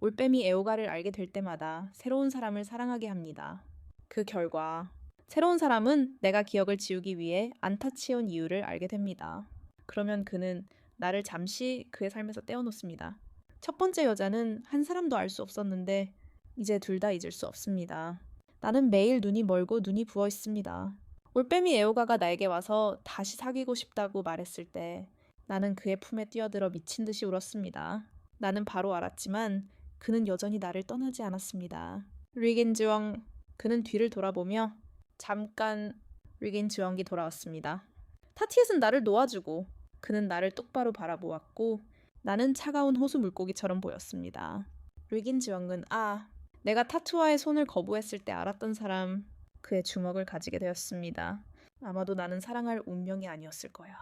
올빼미 애호가를 알게 될 때마다 새로운 사람을 사랑하게 합니다. 그 결과 새로운 사람은 내가 기억을 지우기 위해 안타치온 이유를 알게 됩니다. 그러면 그는 나를 잠시 그의 삶에서 떼어놓습니다. 첫 번째 여자는 한 사람도 알 수 없었는데 이제 둘 다 잊을 수 없습니다. 나는 매일 눈이 멀고 눈이 부어 있습니다. 올빼미 애호가가 나에게 와서 다시 사귀고 싶다고 말했을 때 나는 그의 품에 뛰어들어 미친 듯이 울었습니다. 나는 바로 알았지만 그는 여전히 나를 떠나지 않았습니다. 리겐즈왕, 그는 뒤를 돌아보며 잠깐 리겐즈왕이 돌아왔습니다. 타티엣은 나를 놓아주고 그는 나를 똑바로 바라보았고 나는 차가운 호수 물고기처럼 보였습니다. 리긴즈왕은 내가 타투와의 손을 거부했을 때 알았던 사람, 그의 주먹을 가지게 되었습니다. 아마도 나는 사랑할 운명이 아니었을 거야.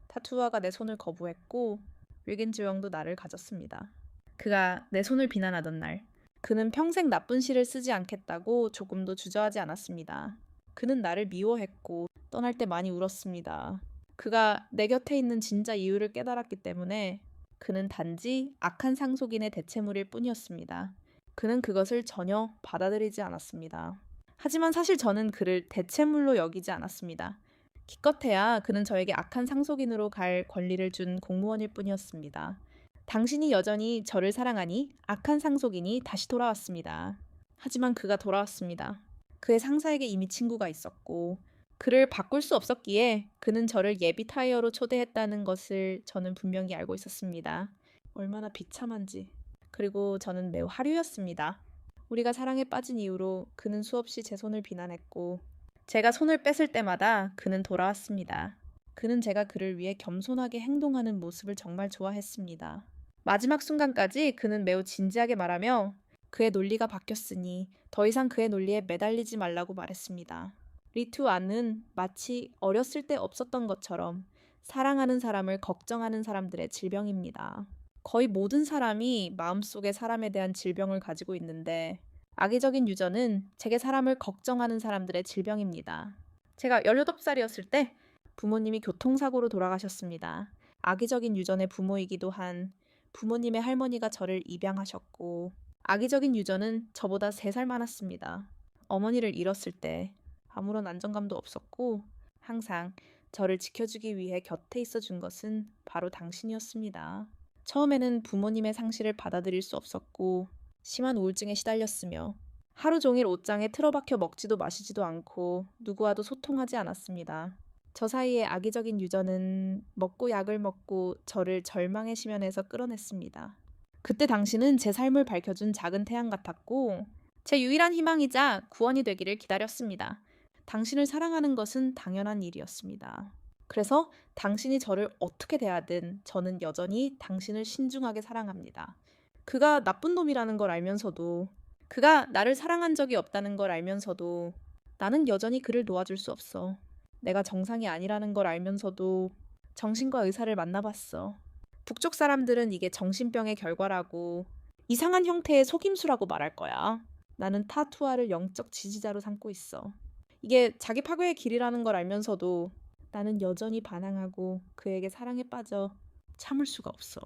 타투와가 내 손을 거부했고 리긴즈왕도 나를 가졌습니다. 그가 내 손을 비난하던 날, 그는 평생 나쁜 시를 쓰지 않겠다고 조금도 주저하지 않았습니다. 그는 나를 미워했고 떠날 때 많이 울었습니다. 그가 내 곁에 있는 진짜 이유를 깨달았기 때문에 그는 단지 악한 상속인의 대체물일 뿐이었습니다. 그는 그것을 전혀 받아들이지 않았습니다. 하지만 사실 저는 그를 대체물로 여기지 않았습니다. 기껏해야 그는 저에게 악한 상속인으로 갈 권리를 준 공무원일 뿐이었습니다. 당신이 여전히 저를 사랑하니 악한 상속인이 다시 돌아왔습니다. 하지만 그가 돌아왔습니다. 그의 상사에게 이미 친구가 있었고 그를 바꿀 수 없었기에 그는 저를 예비 타이어로 초대했다는 것을 저는 분명히 알고 있었습니다. 얼마나 비참한지. 그리고 저는 매우 하류였습니다. 우리가 사랑에 빠진 이후로 그는 수없이 제 손을 비난했고 제가 손을 뺐을 때마다 그는 돌아왔습니다. 그는 제가 그를 위해 겸손하게 행동하는 모습을 정말 좋아했습니다. 마지막 순간까지 그는 매우 진지하게 말하며 그의 논리가 바뀌었으니 더 이상 그의 논리에 매달리지 말라고 말했습니다. 리투안은 마치 어렸을 때 없었던 것처럼 사랑하는 사람을 걱정하는 사람들의 질병입니다. 거의 모든 사람이 마음속에 사람에 대한 질병을 가지고 있는데 악의적인 유저는 제게 사람을 걱정하는 사람들의 질병입니다. 제가 18살이었을 때 부모님이 교통사고로 돌아가셨습니다. 악의적인 유전의 부모이기도 한 부모님의 할머니가 저를 입양하셨고 악의적인 유저는 저보다 3살 많았습니다. 어머니를 잃었을 때 아무런 안정감도 없었고 항상 저를 지켜주기 위해 곁에 있어준 것은 바로 당신이었습니다. 처음에는 부모님의 상실을 받아들일 수 없었고 심한 우울증에 시달렸으며 하루 종일 옷장에 틀어박혀 먹지도 마시지도 않고 누구와도 소통하지 않았습니다. 저 사이에 악의적인 유저는 먹고 약을 먹고 저를 절망의 심연에서 끌어냈습니다. 그때 당신은 제 삶을 밝혀준 작은 태양 같았고 제 유일한 희망이자 구원이 되기를 기다렸습니다. 당신을 사랑하는 것은 당연한 일이었습니다. 그래서 당신이 저를 어떻게 대하든 저는 여전히 당신을 신중하게 사랑합니다. 그가 나쁜 놈이라는 걸 알면서도 그가 나를 사랑한 적이 없다는 걸 알면서도 나는 여전히 그를 놓아줄 수 없어. 내가 정상이 아니라는 걸 알면서도 정신과 의사를 만나봤어. 북쪽 사람들은 이게 정신병의 결과라고 이상한 형태의 속임수라고 말할 거야. 나는 타투아를 영적 지지자로 삼고 있어. 이게 자기 파괴의 길이라는 걸 알면서도 나는 여전히 반항하고 그에게 사랑에 빠져 참을 수가 없어.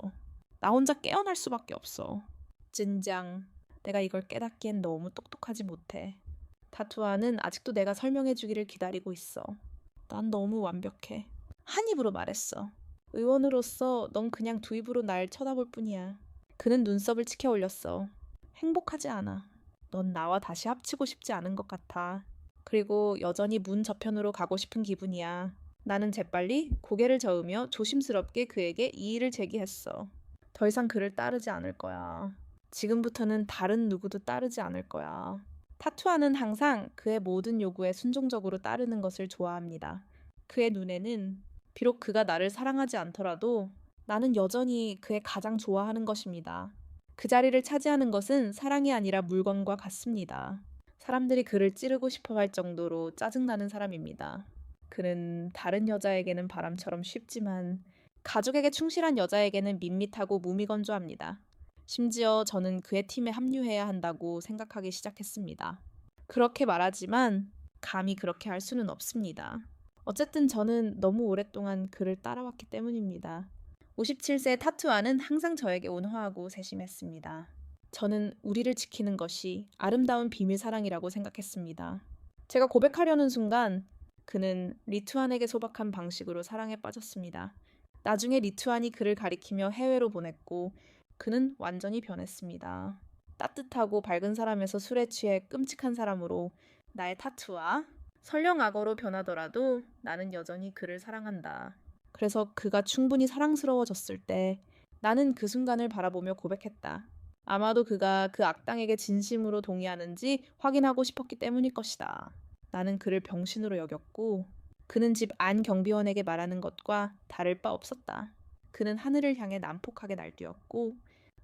나 혼자 깨어날 수밖에 없어. 젠장, 내가 이걸 깨닫기엔 너무 똑똑하지 못해. 타투아는 아직도 내가 설명해 주기를 기다리고 있어. 난 너무 완벽해. 한 입으로 말했어. 의원으로서 넌 그냥 두 입으로 날 쳐다볼 뿐이야. 그는 눈썹을 치켜 올렸어. 행복하지 않아. 넌 나와 다시 합치고 싶지 않은 것 같아. 그리고 여전히 문 저편으로 가고 싶은 기분이야. 나는 재빨리 고개를 저으며 조심스럽게 그에게 이의를 제기했어. 더 이상 그를 따르지 않을 거야. 지금부터는 다른 누구도 따르지 않을 거야. 타투아는 항상 그의 모든 요구에 순종적으로 따르는 것을 좋아합니다. 그의 눈에는 비록 그가 나를 사랑하지 않더라도 나는 여전히 그의 가장 좋아하는 것입니다. 그 자리를 차지하는 것은 사랑이 아니라 물건과 같습니다. 사람들이 그를 찌르고 싶어 할 정도로 짜증나는 사람입니다. 그는 다른 여자에게는 바람처럼 쉽지만 가족에게 충실한 여자에게는 밋밋하고 무미건조합니다. 심지어 저는 그의 팀에 합류해야 한다고 생각하기 시작했습니다. 그렇게 말하지만 감히 그렇게 할 수는 없습니다. 어쨌든 저는 너무 오랫동안 그를 따라왔기 때문입니다. 57세 타투아는 항상 저에게 온화하고 세심했습니다. 저는 우리를 지키는 것이 아름다운 비밀 사랑이라고 생각했습니다. 제가 고백하려는 순간 그는 리투안에게 소박한 방식으로 사랑에 빠졌습니다. 나중에 리투안이 그를 가리키며 해외로 보냈고 그는 완전히 변했습니다. 따뜻하고 밝은 사람에서 술에 취해 끔찍한 사람으로 나의 타투와 설령 악어로 변하더라도 나는 여전히 그를 사랑한다. 그래서 그가 충분히 사랑스러워졌을 때 나는 그 순간을 바라보며 고백했다. 아마도 그가 그 악당에게 진심으로 동의하는지 확인하고 싶었기 때문일 것이다. 나는 그를 병신으로 여겼고 그는 집 안 경비원에게 말하는 것과 다를 바 없었다. 그는 하늘을 향해 난폭하게 날뛰었고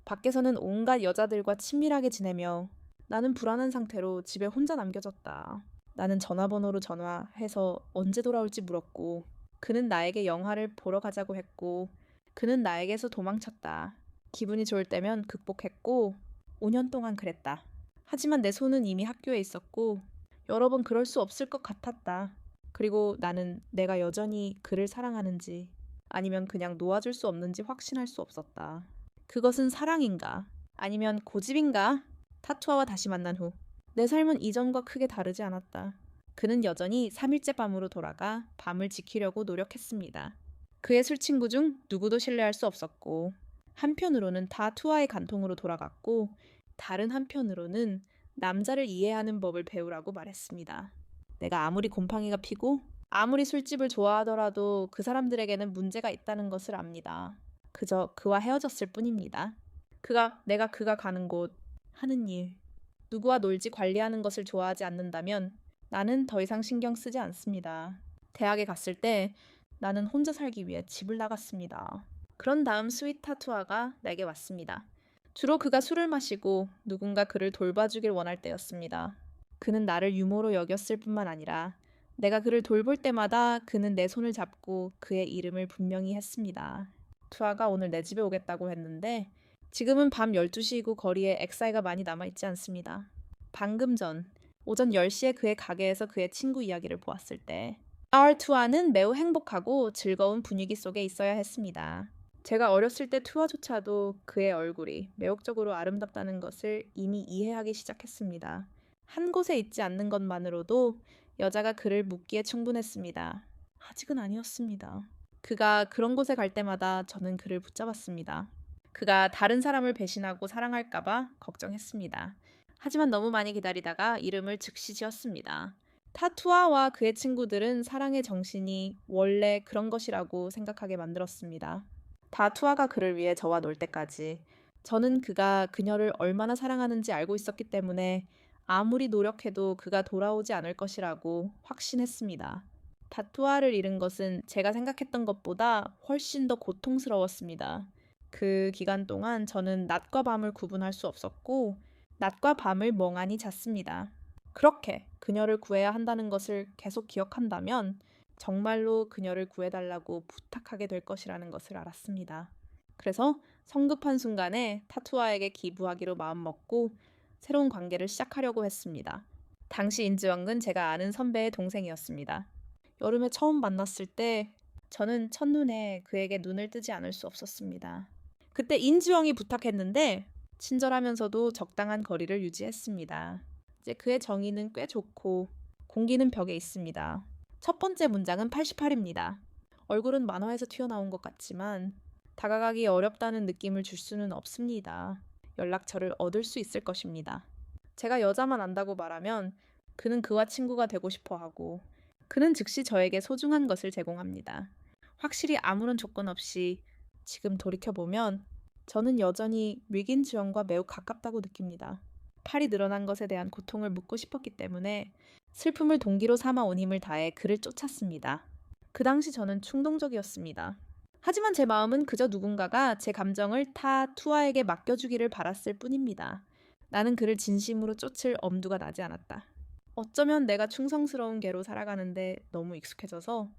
밖에서는 온갖 여자들과 친밀하게 지내며 나는 불안한 상태로 집에 혼자 남겨졌다. 나는 전화번호로 전화해서 언제 돌아올지 물었고 그는 나에게 영화를 보러 가자고 했고 그는 나에게서 도망쳤다. 기분이 좋을 때면 극복했고 5년 동안 그랬다. 하지만 내 손은 이미 학교에 있었고 여러 번 그럴 수 없을 것 같았다. 그리고 나는 내가 여전히 그를 사랑하는지 아니면 그냥 놓아줄 수 없는지 확신할 수 없었다. 그것은 사랑인가? 아니면 고집인가? 타투아와 다시 만난 후 내 삶은 이전과 크게 다르지 않았다. 그는 여전히 3일째 밤으로 돌아가 밤을 지키려고 노력했습니다. 그의 술친구 중 누구도 신뢰할 수 없었고 한편으로는 다 투아의 간통으로 돌아갔고 다른 한편으로는 남자를 이해하는 법을 배우라고 말했습니다. 내가 아무리 곰팡이가 피고 아무리 술집을 좋아하더라도 그 사람들에게는 문제가 있다는 것을 압니다. 그저 그와 헤어졌을 뿐입니다. 내가 그가 가는 곳, 하는 일, 누구와 놀지 관리하는 것을 좋아하지 않는다면 나는 더 이상 신경 쓰지 않습니다. 대학에 갔을 때 나는 혼자 살기 위해 집을 나갔습니다. 그런 다음 스윗 타투아가 내게 왔습니다. 주로 그가 술을 마시고 누군가 그를 돌봐주길 원할 때였습니다. 그는 나를 유모로 여겼을 뿐만 아니라 내가 그를 돌볼 때마다 그는 내 손을 잡고 그의 이름을 분명히 했습니다. 투아가 오늘 내 집에 오겠다고 했는데 지금은 밤 12시이고 거리에 엑사이가 많이 남아있지 않습니다. 방금 전 오전 10시에 그의 가게에서 그의 친구 이야기를 보았을 때 투아는 매우 행복하고 즐거운 분위기 속에 있어야 했습니다. 제가 어렸을 때 투아조차도 그의 얼굴이 매혹적으로 아름답다는 것을 이미 이해하기 시작했습니다. 한 곳에 있지 않는 것만으로도 여자가 그를 묻기에 충분했습니다. 아직은 아니었습니다. 그가 그런 곳에 갈 때마다 저는 그를 붙잡았습니다. 그가 다른 사람을 배신하고 사랑할까봐 걱정했습니다. 하지만 너무 많이 기다리다가 이름을 즉시 지었습니다. 타투아와 그의 친구들은 사랑의 정신이 원래 그런 것이라고 생각하게 만들었습니다. 타투아가 그를 위해 저와 놀 때까지 저는 그가 그녀를 얼마나 사랑하는지 알고 있었기 때문에 아무리 노력해도 그가 돌아오지 않을 것이라고 확신했습니다. 타투아를 잃은 것은 제가 생각했던 것보다 훨씬 더 고통스러웠습니다. 그 기간 동안 저는 낮과 밤을 구분할 수 없었고 낮과 밤을 멍하니 잤습니다. 그렇게 그녀를 구해야 한다는 것을 계속 기억한다면 정말로 그녀를 구해달라고 부탁하게 될 것이라는 것을 알았습니다. 그래서 성급한 순간에 타투아에게 기부하기로 마음먹고 새로운 관계를 시작하려고 했습니다. 당시 인즈왕은 제가 아는 선배의 동생이었습니다. 여름에 처음 만났을 때 저는 첫눈에 그에게 눈을 뜨지 않을 수 없었습니다. 그때 인즈왕이 부탁했는데 친절하면서도 적당한 거리를 유지했습니다. 이제 그의 정의는 꽤 좋고 공기는 벽에 있습니다. 첫 번째 문장은 88입니다. 얼굴은 만화에서 튀어나온 것 같지만 다가가기 어렵다는 느낌을 줄 수는 없습니다. 연락처를 얻을 수 있을 것입니다. 제가 여자만 안다고 말하면 그는 그와 친구가 되고 싶어 하고 그는 즉시 저에게 소중한 것을 제공합니다. 확실히 아무런 조건 없이 지금 돌이켜보면 저는 여전히 릭인 지원과 매우 가깝다고 느낍니다. 팔이 늘어난 것에 대한 고통을 묻고 싶었기 때문에 슬픔을 동기로 삼아 온 힘을 다해 그를 쫓았습니다. 그 당시 저는 충동적이었습니다. 하지만 제 마음은 그저 누군가가 제 감정을 투아에게 맡겨주기를 바랐을 뿐입니다. 나는 그를 진심으로 쫓을 엄두가 나지 않았다. 어쩌면 내가 충성스러운 개로 살아가는데 너무 익숙해져서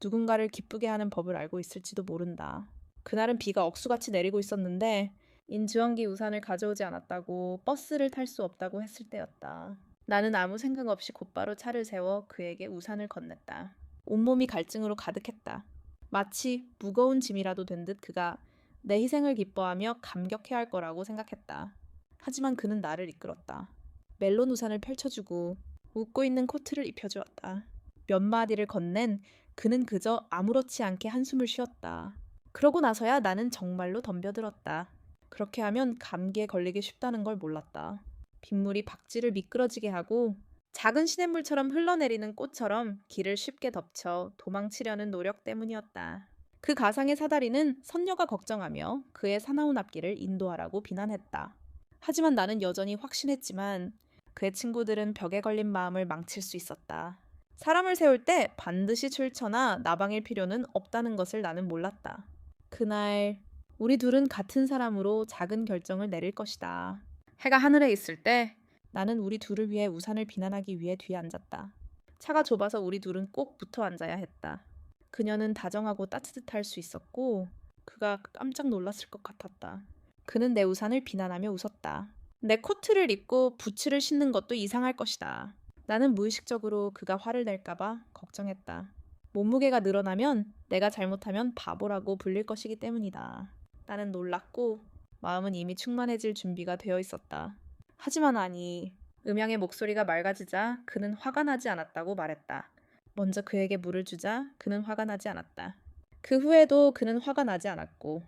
누군가를 기쁘게 하는 법을 알고 있을지도 모른다. 그날은 비가 억수같이 내리고 있었는데 인주원기 우산을 가져오지 않았다고 버스를 탈 수 없다고 했을 때였다. 나는 아무 생각 없이 곧바로 차를 세워 그에게 우산을 건넸다. 온몸이 갈증으로 가득했다. 마치 무거운 짐이라도 된 듯 그가 내 희생을 기뻐하며 감격해야 할 거라고 생각했다. 하지만 그는 나를 이끌었다. 멜론 우산을 펼쳐주고 웃고 있는 코트를 입혀주었다. 몇 마디를 건넨 그는 그저 아무렇지 않게 한숨을 쉬었다. 그러고 나서야 나는 정말로 덤벼들었다. 그렇게 하면 감기에 걸리기 쉽다는 걸 몰랐다. 빗물이 박쥐를 미끄러지게 하고 작은 시냇물처럼 흘러내리는 꽃처럼 길을 쉽게 덮쳐 도망치려는 노력 때문이었다. 그 가상의 사다리는 선녀가 걱정하며 그의 사나운 앞길을 인도하라고 비난했다. 하지만 나는 여전히 확신했지만 그의 친구들은 벽에 걸린 마음을 망칠 수 있었다. 사람을 세울 때 반드시 출처나 나방일 필요는 없다는 것을 나는 몰랐다. 그날 우리 둘은 같은 사람으로 작은 결정을 내릴 것이다. 해가 하늘에 있을 때 나는 우리 둘을 위해 우산을 비난하기 위해 뒤에 앉았다. 차가 좁아서 우리 둘은 꼭 붙어 앉아야 했다. 그녀는 다정하고 따뜻할 수 있었고 그가 깜짝 놀랐을 것 같았다. 그는 내 우산을 비난하며 웃었다. 내 코트를 입고 부츠를 신는 것도 이상할 것이다. 나는 무의식적으로 그가 화를 낼까봐 걱정했다. 몸무게가 늘어나면 내가 잘못하면 바보라고 불릴 것이기 때문이다. 나는 놀랐고 마음은 이미 충만해질 준비가 되어 있었다. 하지만 아니, 음양의 목소리가 맑아지자 그는 화가 나지 않았다고 말했다. 먼저 그에게 물을 주자 그는 화가 나지 않았다. 그 후에도 그는 화가 나지 않았고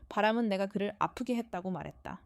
바람은 내가 그를 아프게 했다고 말했다.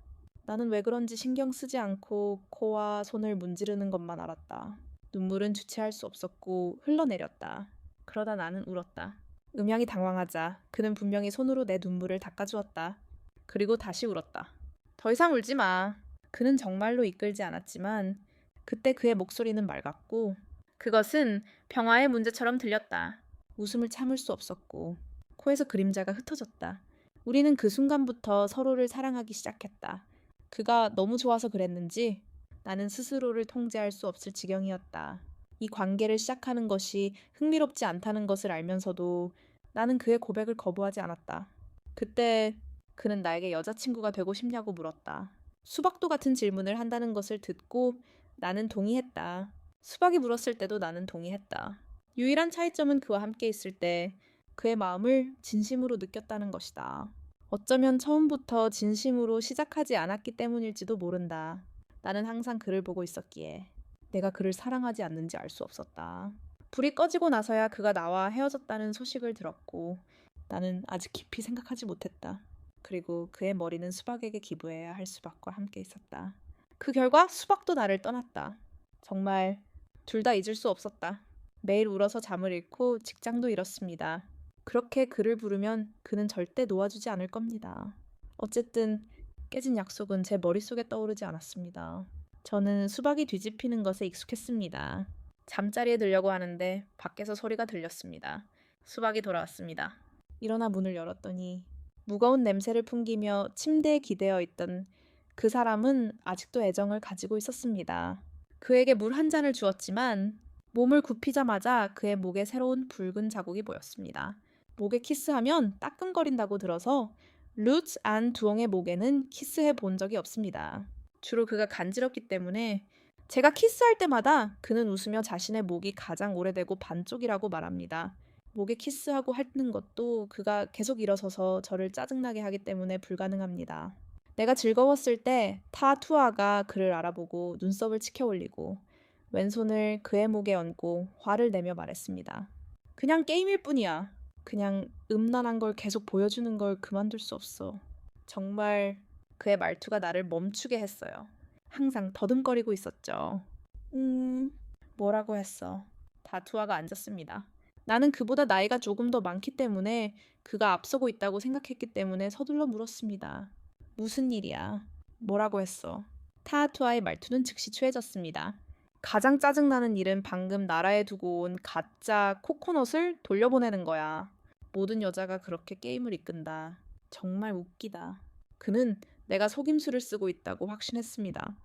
나는 왜 그런지 신경 쓰지 않고 코와 손을 문지르는 것만 알았다. 눈물은 주체할 수 없었고 흘러내렸다. 그러다 나는 울었다. 음양이 당황하자 그는 분명히 손으로 내 눈물을 닦아주었다. 그리고 다시 울었다. 더 이상 울지 마. 그는 정말로 이끌지 않았지만 그때 그의 목소리는 맑았고 그것은 평화의 문제처럼 들렸다. 웃음을 참을 수 없었고 코에서 그림자가 흩어졌다. 우리는 그 순간부터 서로를 사랑하기 시작했다. 그가 너무 좋아서 그랬는지 나는 스스로를 통제할 수 없을 지경이었다. 이 관계를 시작하는 것이 흥미롭지 않다는 것을 알면서도 나는 그의 고백을 거부하지 않았다. 그때 그는 나에게 여자친구가 되고 싶냐고 물었다. 수박도 같은 질문을 한다는 것을 듣고 나는 동의했다. 수박이 물었을 때도 나는 동의했다. 유일한 차이점은 그와 함께 있을 때 그의 마음을 진심으로 느꼈다는 것이다. 어쩌면 처음부터 진심으로 시작하지 않았기 때문일지도 모른다. 나는 항상 그를 보고 있었기에 내가 그를 사랑하지 않는지 알 수 없었다. 불이 꺼지고 나서야 그가 나와 헤어졌다는 소식을 들었고 나는 아직 깊이 생각하지 못했다. 그리고 그의 머리는 수박에게 기부해야 할 수박과 함께 있었다. 그 결과 수박도 나를 떠났다. 정말 둘 다 잊을 수 없었다. 매일 울어서 잠을 잃고 직장도 잃었습니다. 그렇게 그를 부르면 그는 절대 놓아주지 않을 겁니다. 어쨌든 깨진 약속은 제 머릿속에 떠오르지 않았습니다. 저는 수박이 뒤집히는 것에 익숙했습니다. 잠자리에 들려고 하는데 밖에서 소리가 들렸습니다. 수박이 돌아왔습니다. 일어나 문을 열었더니 무거운 냄새를 풍기며 침대에 기대어 있던 그 사람은 아직도 애정을 가지고 있었습니다. 그에게 물 한 잔을 주었지만 몸을 굽히자마자 그의 목에 새로운 붉은 자국이 보였습니다. 목에 키스하면 따끔거린다고 들어서 루츠 안 두옹의 목에는 키스해 본 적이 없습니다. 주로 그가 간지럽기 때문에 제가 키스할 때마다 그는 웃으며 자신의 목이 가장 오래되고 반쪽이라고 말합니다. 목에 키스하고 하는 것도 그가 계속 일어서서 저를 짜증나게 하기 때문에 불가능합니다. 내가 즐거웠을 때 타투아가 그를 알아보고 눈썹을 치켜 올리고 왼손을 그의 목에 얹고 화를 내며 말했습니다. 그냥 게임일 뿐이야. 그냥 음란한 걸 계속 보여주는 걸 그만둘 수 없어. 정말 그의 말투가 나를 멈추게 했어요. 항상 더듬거리고 있었죠. 뭐라고 했어. 다투아가 앉았습니다. 나는 그보다 나이가 조금 더 많기 때문에 그가 앞서고 있다고 생각했기 때문에 서둘러 물었습니다. 무슨 일이야? 뭐라고 했어? 타투아의 말투는 즉시 추해졌습니다. 가장 짜증나는 일은 방금 나라에 두고 온 가짜 코코넛을 돌려보내는 거야. 모든 여자가 그렇게 게임을 이끈다. 정말 웃기다. 그는 내가 속임수를 쓰고 있다고 확신했습니다.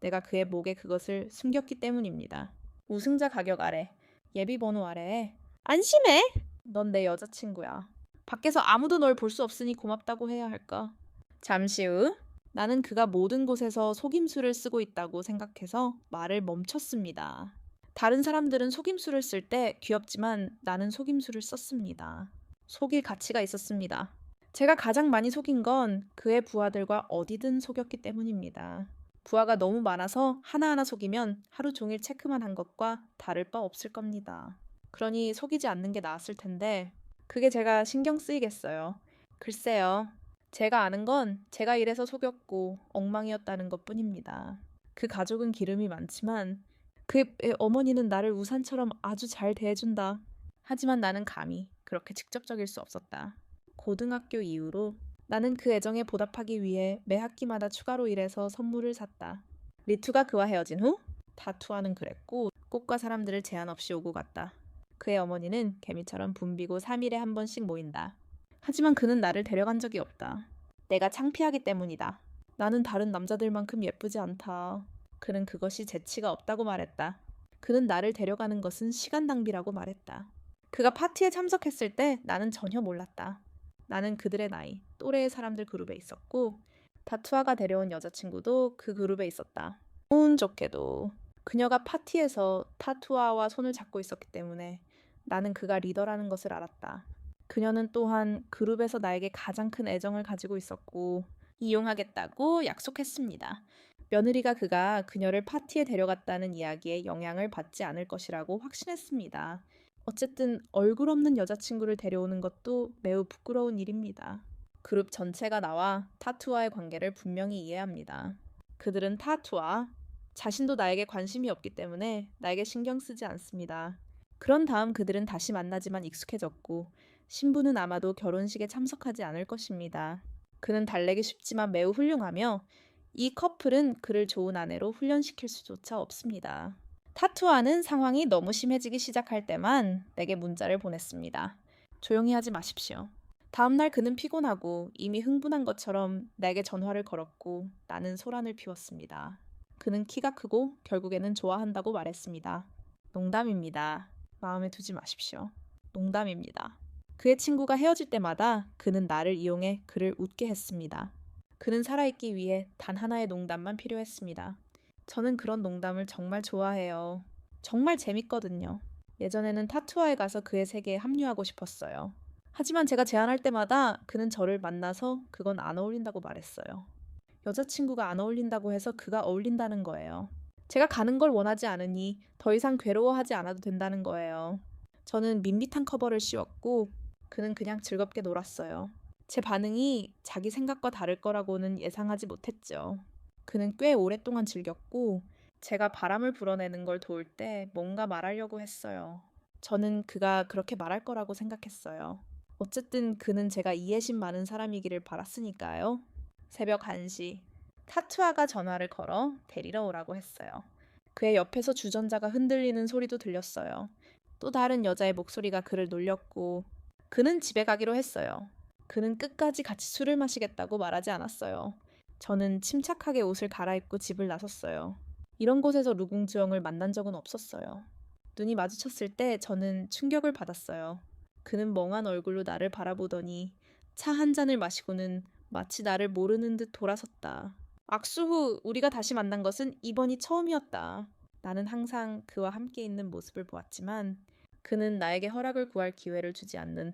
내가 그의 목에 그것을 숨겼기 때문입니다. 우승자 가격 아래, 예비번호 아래에 안심해! 넌 내 여자친구야. 밖에서 아무도 널 볼 수 없으니 고맙다고 해야 할까? 잠시 후 나는 그가 모든 곳에서 속임수를 쓰고 있다고 생각해서 말을 멈췄습니다. 다른 사람들은 속임수를 쓸 때 귀엽지만 나는 속임수를 썼습니다. 속일 가치가 있었습니다. 제가 가장 많이 속인 건 그의 부하들과 어디든 속였기 때문입니다. 부하가 너무 많아서 하나하나 속이면 하루 종일 체크만 한 것과 다를 바 없을 겁니다. 그러니 속이지 않는 게 나았을 텐데 그게 제가 신경 쓰이겠어요. 글쎄요. 제가 아는 건 제가 이래서 속였고 엉망이었다는 것뿐입니다. 그 가족은 기름이 많지만 그의 어머니는 나를 우산처럼 아주 잘 대해준다. 하지만 나는 감히 그렇게 직접적일 수 없었다. 고등학교 이후로 나는 그 애정에 보답하기 위해 매 학기마다 추가로 일해서 선물을 샀다. 리투가 그와 헤어진 후 타투와는 그랬고 꽃과 사람들을 제한 없이 오고 갔다. 그의 어머니는 개미처럼 붐비고 3일에 한 번씩 모인다. 하지만 그는 나를 데려간 적이 없다. 내가 창피하기 때문이다. 나는 다른 남자들만큼 예쁘지 않다. 그는 그것이 재치가 없다고 말했다. 그는 나를 데려가는 것은 시간 낭비라고 말했다. 그가 파티에 참석했을 때 나는 전혀 몰랐다. 나는 그들의 나이, 또래의 사람들 그룹에 있었고 타투아가 데려온 여자친구도 그 그룹에 있었다. 운 좋게도 그녀가 파티에서 타투아와 손을 잡고 있었기 때문에 나는 그가 리더라는 것을 알았다. 그녀는 또한 그룹에서 나에게 가장 큰 애정을 가지고 있었고 이용하겠다고 약속했습니다. 며느리가 그가 그녀를 파티에 데려갔다는 이야기에 영향을 받지 않을 것이라고 확신했습니다. 어쨌든 얼굴 없는 여자친구를 데려오는 것도 매우 부끄러운 일입니다. 그룹 전체가 나와 타투와의 관계를 분명히 이해합니다. 그들은 타투와 자신도 나에게 관심이 없기 때문에 나에게 신경 쓰지 않습니다. 그런 다음 그들은 다시 만나지만 익숙해졌고 신부는 아마도 결혼식에 참석하지 않을 것입니다. 그는 달래기 쉽지만 매우 훌륭하며 이 커플은 그를 좋은 아내로 훈련시킬 수조차 없습니다. 타투아는 상황이 너무 심해지기 시작할 때만 내게 문자를 보냈습니다. 조용히 하지 마십시오. 다음날 그는 피곤하고 이미 흥분한 것처럼 내게 전화를 걸었고 나는 소란을 피웠습니다. 그는 키가 크고 결국에는 좋아한다고 말했습니다. 농담입니다. 마음에 두지 마십시오. 농담입니다. 그의 친구가 헤어질 때마다 그는 나를 이용해 그를 웃게 했습니다. 그는 살아있기 위해 단 하나의 농담만 필요했습니다. 저는 그런 농담을 정말 좋아해요. 정말 재밌거든요. 예전에는 타투아에 가서 그의 세계에 합류하고 싶었어요. 하지만 제가 제안할 때마다 그는 저를 만나서 그건 안 어울린다고 말했어요. 여자친구가 안 어울린다고 해서 그가 어울린다는 거예요. 제가 가는 걸 원하지 않으니 더 이상 괴로워하지 않아도 된다는 거예요. 저는 밋밋한 커버를 씌웠고 그는 그냥 즐겁게 놀았어요. 제 반응이 자기 생각과 다를 거라고는 예상하지 못했죠. 그는 꽤 오랫동안 즐겼고 제가 바람을 불어내는 걸 도울 때 뭔가 말하려고 했어요. 저는 그가 그렇게 말할 거라고 생각했어요. 어쨌든 그는 제가 이해심 많은 사람이기를 바랐으니까요. 새벽 1시 타투아가 전화를 걸어 데리러 오라고 했어요. 그의 옆에서 주전자가 흔들리는 소리도 들렸어요. 또 다른 여자의 목소리가 그를 놀렸고 그는 집에 가기로 했어요. 그는 끝까지 같이 술을 마시겠다고 말하지 않았어요. 저는 침착하게 옷을 갈아입고 집을 나섰어요. 이런 곳에서 루궁주영을 만난 적은 없었어요. 눈이 마주쳤을 때 저는 충격을 받았어요. 그는 멍한 얼굴로 나를 바라보더니 차 한 잔을 마시고는 마치 나를 모르는 듯 돌아섰다. 악수 후 우리가 다시 만난 것은 이번이 처음이었다. 나는 항상 그와 함께 있는 모습을 보았지만 그는 나에게 허락을 구할 기회를 주지 않는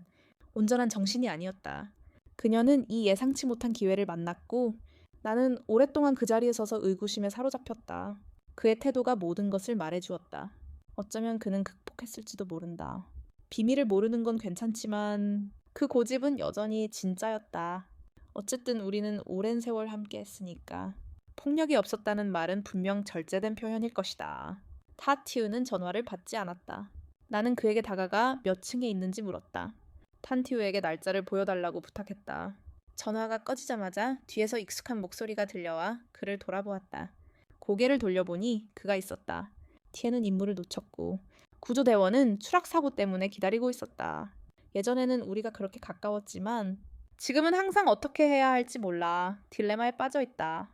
온전한 정신이 아니었다. 그녀는 이 예상치 못한 기회를 만났고 나는 오랫동안 그 자리에 서서 의구심에 사로잡혔다. 그의 태도가 모든 것을 말해주었다. 어쩌면 그는 극복했을지도 모른다. 비밀을 모르는 건 괜찮지만 그 고집은 여전히 진짜였다. 어쨌든 우리는 오랜 세월 함께 했으니까. 폭력이 없었다는 말은 분명 절제된 표현일 것이다. 타티우는 전화를 받지 않았다. 나는 그에게 다가가 몇 층에 있는지 물었다. 탄티우에게 날짜를 보여달라고 부탁했다. 전화가 꺼지자마자 뒤에서 익숙한 목소리가 들려와 그를 돌아보았다. 고개를 돌려보니 그가 있었다. 티에는 임무를 놓쳤고 구조대원은 추락사고 때문에 기다리고 있었다. 예전에는 우리가 그렇게 가까웠지만 지금은 항상 어떻게 해야 할지 몰라. 딜레마에 빠져있다.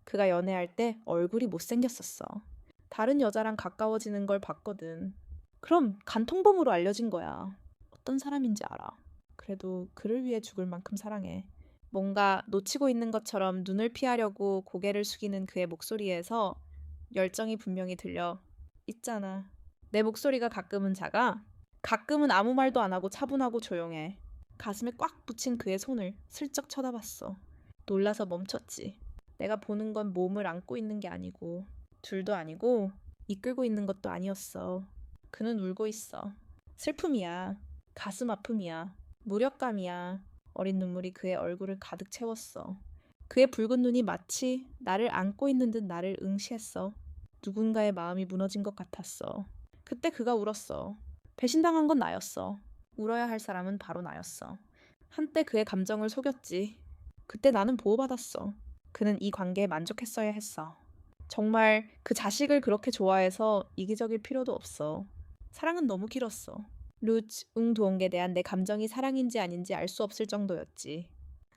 그가 연애할 때 얼굴이 못생겼었어. 다른 여자랑 가까워지는 걸 봤거든. 그럼 간통범으로 알려진 거야. 어떤 사람인지 알아. 그래도 그를 위해 죽을 만큼 사랑해. 뭔가 놓치고 있는 것처럼 눈을 피하려고 고개를 숙이는 그의 목소리에서 열정이 분명히 들려. 있잖아. 내 목소리가 가끔은 작아. 가끔은 아무 말도 안 하고 차분하고 조용해. 가슴에 꽉 붙인 그의 손을 슬쩍 쳐다봤어. 놀라서 멈췄지. 내가 보는 건 몸을 안고 있는 게 아니고 둘도 아니고 이끌고 있는 것도 아니었어. 그는 울고 있어. 슬픔이야. 가슴 아픔이야. 무력감이야. 어린 눈물이 그의 얼굴을 가득 채웠어. 그의 붉은 눈이 마치 나를 안고 있는 듯 나를 응시했어. 누군가의 마음이 무너진 것 같았어. 그때 그가 울었어. 배신당한 건 나였어. 울어야 할 사람은 바로 나였어. 한때 그의 감정을 속였지. 그때 나는 보호받았어. 그는 이 관계에 만족했어야 했어. 정말 그 자식을 그렇게 좋아해서 이기적일 필요도 없어. 사랑은 너무 길었어. 루츠, 웅도옹에 대한 내 감정이 사랑인지 아닌지 알 수 없을 정도였지.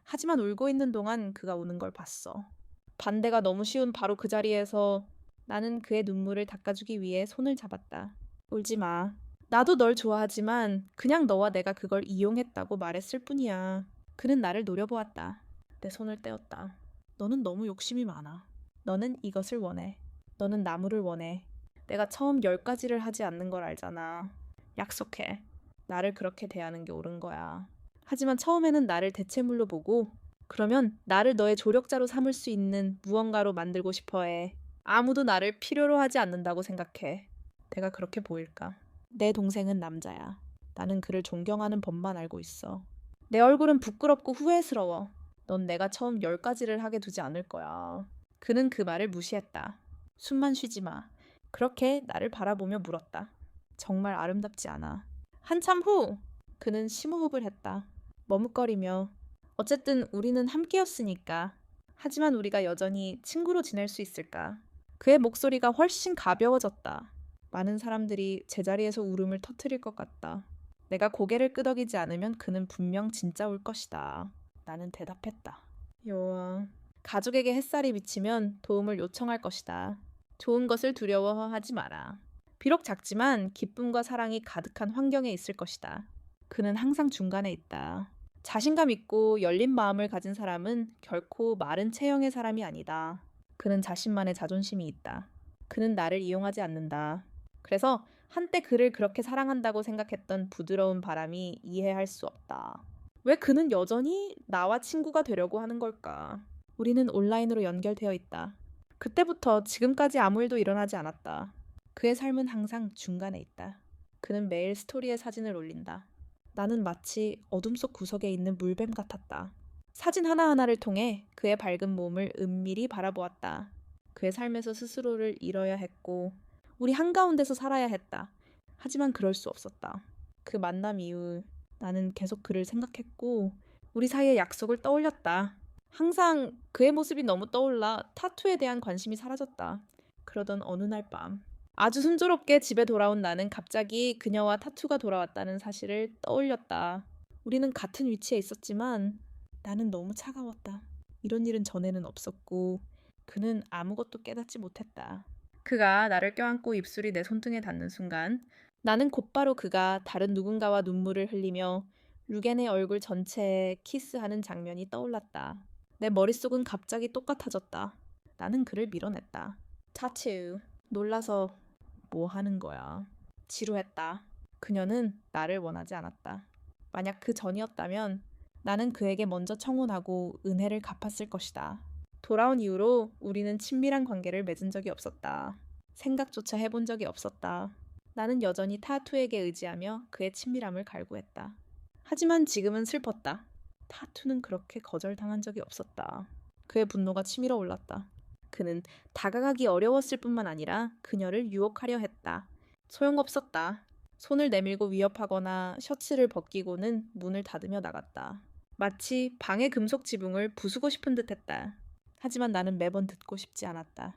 하지만 울고 있는 동안 그가 우는 걸 봤어. 반대가 너무 쉬운 바로 그 자리에서 나는 그의 눈물을 닦아주기 위해 손을 잡았다. 울지 마. 나도 널 좋아하지만 그냥 너와 내가 그걸 이용했다고 말했을 뿐이야. 그는 나를 노려보았다. 내 손을 떼었다. 너는 너무 욕심이 많아. 너는 이것을 원해. 너는 나무를 원해. 내가 처음 10가지를 하지 않는 걸 알잖아. 약속해. 나를 그렇게 대하는 게 옳은 거야. 하지만 처음에는 나를 대체물로 보고 그러면 나를 너의 조력자로 삼을 수 있는 무언가로 만들고 싶어 해. 아무도 나를 필요로 하지 않는다고 생각해. 내가 그렇게 보일까? 내 동생은 남자야. 나는 그를 존경하는 법만 알고 있어. 내 얼굴은 부끄럽고 후회스러워. 넌 내가 처음 10가지를 하게 두지 않을 거야. 그는 그 말을 무시했다. 숨만 쉬지 마. 그렇게 나를 바라보며 물었다. 정말 아름답지 않아. 한참 후 그는 심호흡을 했다. 머뭇거리며 어쨌든 우리는 함께였으니까. 하지만 우리가 여전히 친구로 지낼 수 있을까? 그의 목소리가 훨씬 가벼워졌다. 많은 사람들이 제자리에서 울음을 터뜨릴 것 같다. 내가 고개를 끄덕이지 않으면 그는 분명 진짜 울 것이다. 나는 대답했다. 여왕, 가족에게 햇살이 비치면 도움을 요청할 것이다. 좋은 것을 두려워하지 마라. 비록 작지만 기쁨과 사랑이 가득한 환경에 있을 것이다. 그는 항상 중간에 있다. 자신감 있고 열린 마음을 가진 사람은 결코 마른 체형의 사람이 아니다. 그는 자신만의 자존심이 있다. 그는 나를 이용하지 않는다. 그래서 한때 그를 그렇게 사랑한다고 생각했던 부드러운 바람이 이해할 수 없다. 왜 그는 여전히 나와 친구가 되려고 하는 걸까? 우리는 온라인으로 연결되어 있다. 그때부터 지금까지 아무 일도 일어나지 않았다. 그의 삶은 항상 중간에 있다. 그는 매일 스토리에 사진을 올린다. 나는 마치 어둠 속 구석에 있는 물뱀 같았다. 사진 하나하나를 통해 그의 밝은 몸을 은밀히 바라보았다. 그의 삶에서 스스로를 잃어야 했고 우리 한가운데서 살아야 했다. 하지만 그럴 수 없었다. 그 만남 이후 나는 계속 그를 생각했고 우리 사이의 약속을 떠올렸다. 항상 그의 모습이 너무 떠올라 타투에 대한 관심이 사라졌다. 그러던 어느 날 밤 아주 순조롭게 집에 돌아온 나는 갑자기 그녀와 타투가 돌아왔다는 사실을 떠올렸다. 우리는 같은 위치에 있었지만 나는 너무 차가웠다. 이런 일은 전에는 없었고 그는 아무것도 깨닫지 못했다. 그가 나를 껴안고 입술이 내 손등에 닿는 순간 나는 곧바로 그가 다른 누군가와 눈물을 흘리며 루겐의 얼굴 전체에 키스하는 장면이 떠올랐다. 내 머릿속은 갑자기 똑같아졌다. 나는 그를 밀어냈다. 타투. 놀라서 뭐 하는 거야? 지루했다. 그녀는 나를 원하지 않았다. 만약 그 전이었다면 나는 그에게 먼저 청혼하고 은혜를 갚았을 것이다. 돌아온 이후로 우리는 친밀한 관계를 맺은 적이 없었다. 생각조차 해본 적이 없었다. 나는 여전히 타투에게 의지하며 그의 친밀함을 갈구했다. 하지만 지금은 슬펐다. 타투는 그렇게 거절당한 적이 없었다. 그의 분노가 치밀어 올랐다. 그는 다가가기 어려웠을 뿐만 아니라 그녀를 유혹하려 했다. 소용없었다. 손을 내밀고 위협하거나 셔츠를 벗기고는 문을 닫으며 나갔다. 마치 방의 금속 지붕을 부수고 싶은 듯했다. 하지만 나는 매번 듣고 싶지 않았다.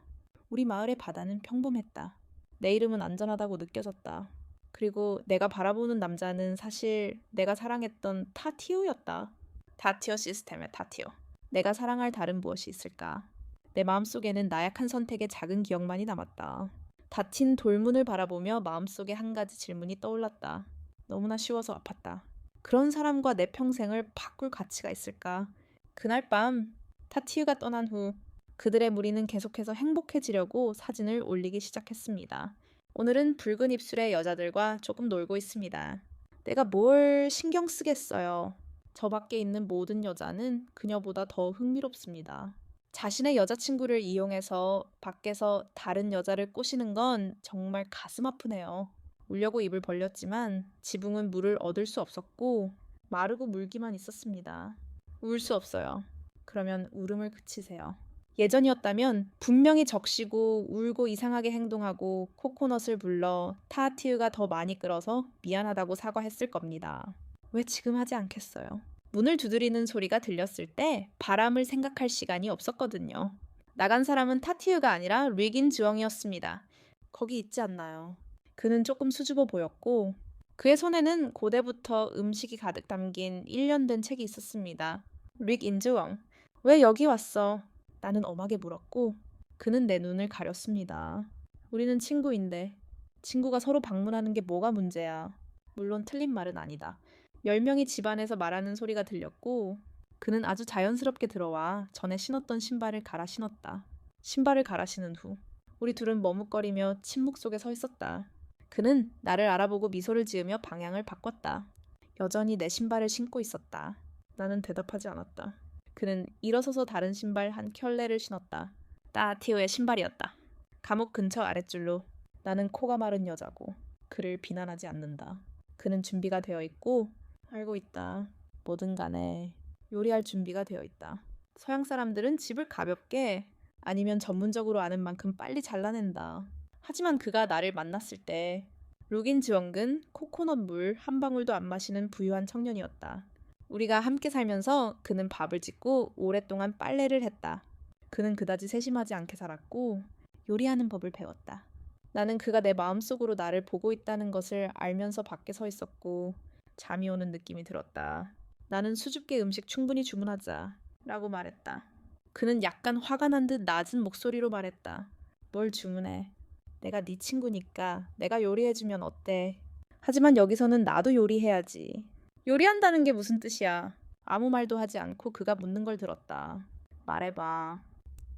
우리 마을의 바다는 평범했다. 내 이름은 안전하다고 느껴졌다. 그리고 내가 바라보는 남자는 사실 내가 사랑했던 타티오였다. 타티오 시스템의 타티오. 내가 사랑할 다른 무엇이 있을까? 내 마음속에는 나약한 선택의 작은 기억만이 남았다. 닫힌 돌문을 바라보며 마음속에 한 가지 질문이 떠올랐다. 너무나 쉬워서 아팠다. 그런 사람과 내 평생을 바꿀 가치가 있을까? 그날 밤 타티우가 떠난 후 그들의 무리는 계속해서 행복해지려고 사진을 올리기 시작했습니다. 오늘은 붉은 입술의 여자들과 조금 놀고 있습니다. 내가 뭘 신경 쓰겠어요. 저 밖에 있는 모든 여자는 그녀보다 더 흥미롭습니다. 자신의 여자친구를 이용해서 밖에서 다른 여자를 꼬시는 건 정말 가슴 아프네요. 울려고 입을 벌렸지만 지붕은 물을 얻을 수 없었고 마르고 물기만 있었습니다. 울 수 없어요. 그러면 울음을 그치세요. 예전이었다면 분명히 적시고 울고 이상하게 행동하고 코코넛을 불러 타티유가 더 많이 끓어서 미안하다고 사과했을 겁니다. 왜 지금 하지 않겠어요? 문을 두드리는 소리가 들렸을 때 바람을 생각할 시간이 없었거든요. 나간 사람은 타티유가 아니라 리긴 주엉이었습니다. 거기 있지 않나요? 그는 조금 수줍어 보였고 그의 손에는 고대부터 음식이 가득 담긴 1년 된 책이 있었습니다. 릭 인즈웡, 왜 여기 왔어? 나는 엄하게 물었고 그는 내 눈을 가렸습니다. 우리는 친구인데 친구가 서로 방문하는 게 뭐가 문제야. 물론 틀린 말은 아니다. 10명이 집안에서 말하는 소리가 들렸고 그는 아주 자연스럽게 들어와 전에 신었던 신발을 갈아 신었다. 신발을 갈아 신은 후 우리 둘은 머뭇거리며 침묵 속에 서 있었다. 그는 나를 알아보고 미소를 지으며 방향을 바꿨다. 여전히 내 신발을 신고 있었다. 나는 대답하지 않았다. 그는 일어서서 다른 신발 한 켤레를 신었다. 따티오의 신발이었다. 감옥 근처 아랫줄로 나는 코가 마른 여자고 그를 비난하지 않는다. 그는 준비가 되어 있고 알고 있다. 뭐든 간에 요리할 준비가 되어 있다. 서양 사람들은 집을 가볍게 아니면 전문적으로 아는 만큼 빨리 잘라낸다. 하지만 그가 나를 만났을 때 룩인 지원근 코코넛 물 한 방울도 안 마시는 부유한 청년이었다. 우리가 함께 살면서 그는 밥을 짓고 오랫동안 빨래를 했다. 그는 그다지 세심하지 않게 살았고 요리하는 법을 배웠다. 나는 그가 내 마음속으로 나를 보고 있다는 것을 알면서 밖에 서 있었고 잠이 오는 느낌이 들었다. 나는 수줍게 음식 충분히 주문하자 라고 말했다. 그는 약간 화가 난 듯 낮은 목소리로 말했다. 뭘 주문해? 내가 네 친구니까 내가 요리해주면 어때? 하지만 여기서는 나도 요리해야지. 요리한다는 게 무슨 뜻이야? 아무 말도 하지 않고 그가 묻는 걸 들었다. 말해봐.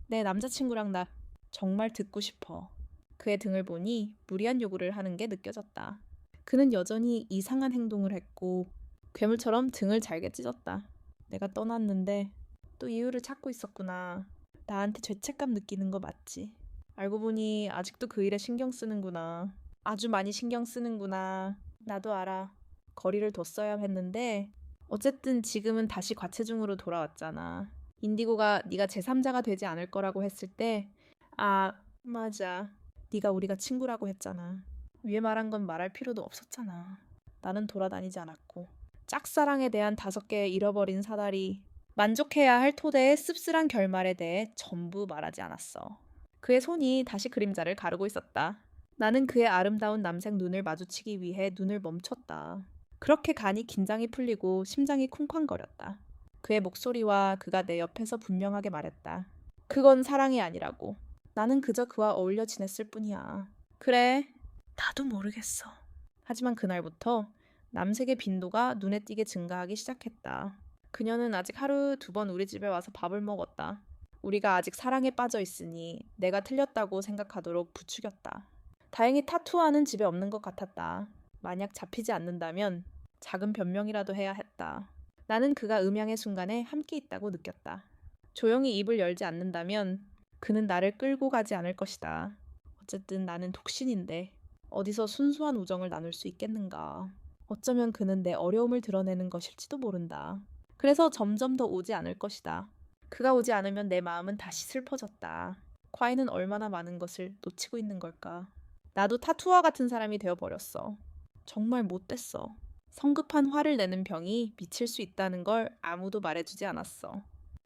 내 남자친구랑 나 정말 듣고 싶어. 그의 등을 보니 무리한 요구를 하는 게 느껴졌다. 그는 여전히 이상한 행동을 했고 괴물처럼 등을 잘게 찢었다. 내가 떠났는데 또 이유를 찾고 있었구나. 나한테 죄책감 느끼는 거 맞지? 알고 보니 아직도 그 일에 신경 쓰는구나. 아주 많이 신경 쓰는구나. 나도 알아. 거리를 뒀어야 했는데 어쨌든 지금은 다시 과체중으로 돌아왔잖아. 인디고가 네가 제3자가 되지 않을 거라고 했을 때 아, 맞아. 네가 우리가 친구라고 했잖아. 위에 말한 건 말할 필요도 없었잖아. 나는 돌아다니지 않았고 짝사랑에 대한 5개의 잃어버린 사다리 만족해야 할 토대의 씁쓸한 결말에 대해 전부 말하지 않았어. 그의 손이 다시 그림자를 가르고 있었다. 나는 그의 아름다운 남색 눈을 마주치기 위해 눈을 멈췄다. 그렇게 간이 긴장이 풀리고 심장이 쿵쾅거렸다. 그의 목소리와 그가 내 옆에서 분명하게 말했다. 그건 사랑이 아니라고. 나는 그저 그와 어울려 지냈을 뿐이야. 그래, 나도 모르겠어. 하지만 그날부터 남색의 빈도가 눈에 띄게 증가하기 시작했다. 그녀는 아직 하루 2번 우리 집에 와서 밥을 먹었다. 우리가 아직 사랑에 빠져 있으니 내가 틀렸다고 생각하도록 부추겼다. 다행히 타투아는 집에 없는 것 같았다. 만약 잡히지 않는다면 작은 변명이라도 해야 했다. 나는 그가 음향의 순간에 함께 있다고 느꼈다. 조용히 입을 열지 않는다면 그는 나를 끌고 가지 않을 것이다. 어쨌든 나는 독신인데 어디서 순수한 우정을 나눌 수 있겠는가. 어쩌면 그는 내 어려움을 드러내는 것일지도 모른다. 그래서 점점 더 오지 않을 것이다. 그가 오지 않으면 내 마음은 다시 슬퍼졌다. 콰이는 얼마나 많은 것을 놓치고 있는 걸까. 나도 타투와 같은 사람이 되어버렸어. 정말 못됐어. 성급한 화를 내는 병이 미칠 수 있다는 걸 아무도 말해주지 않았어.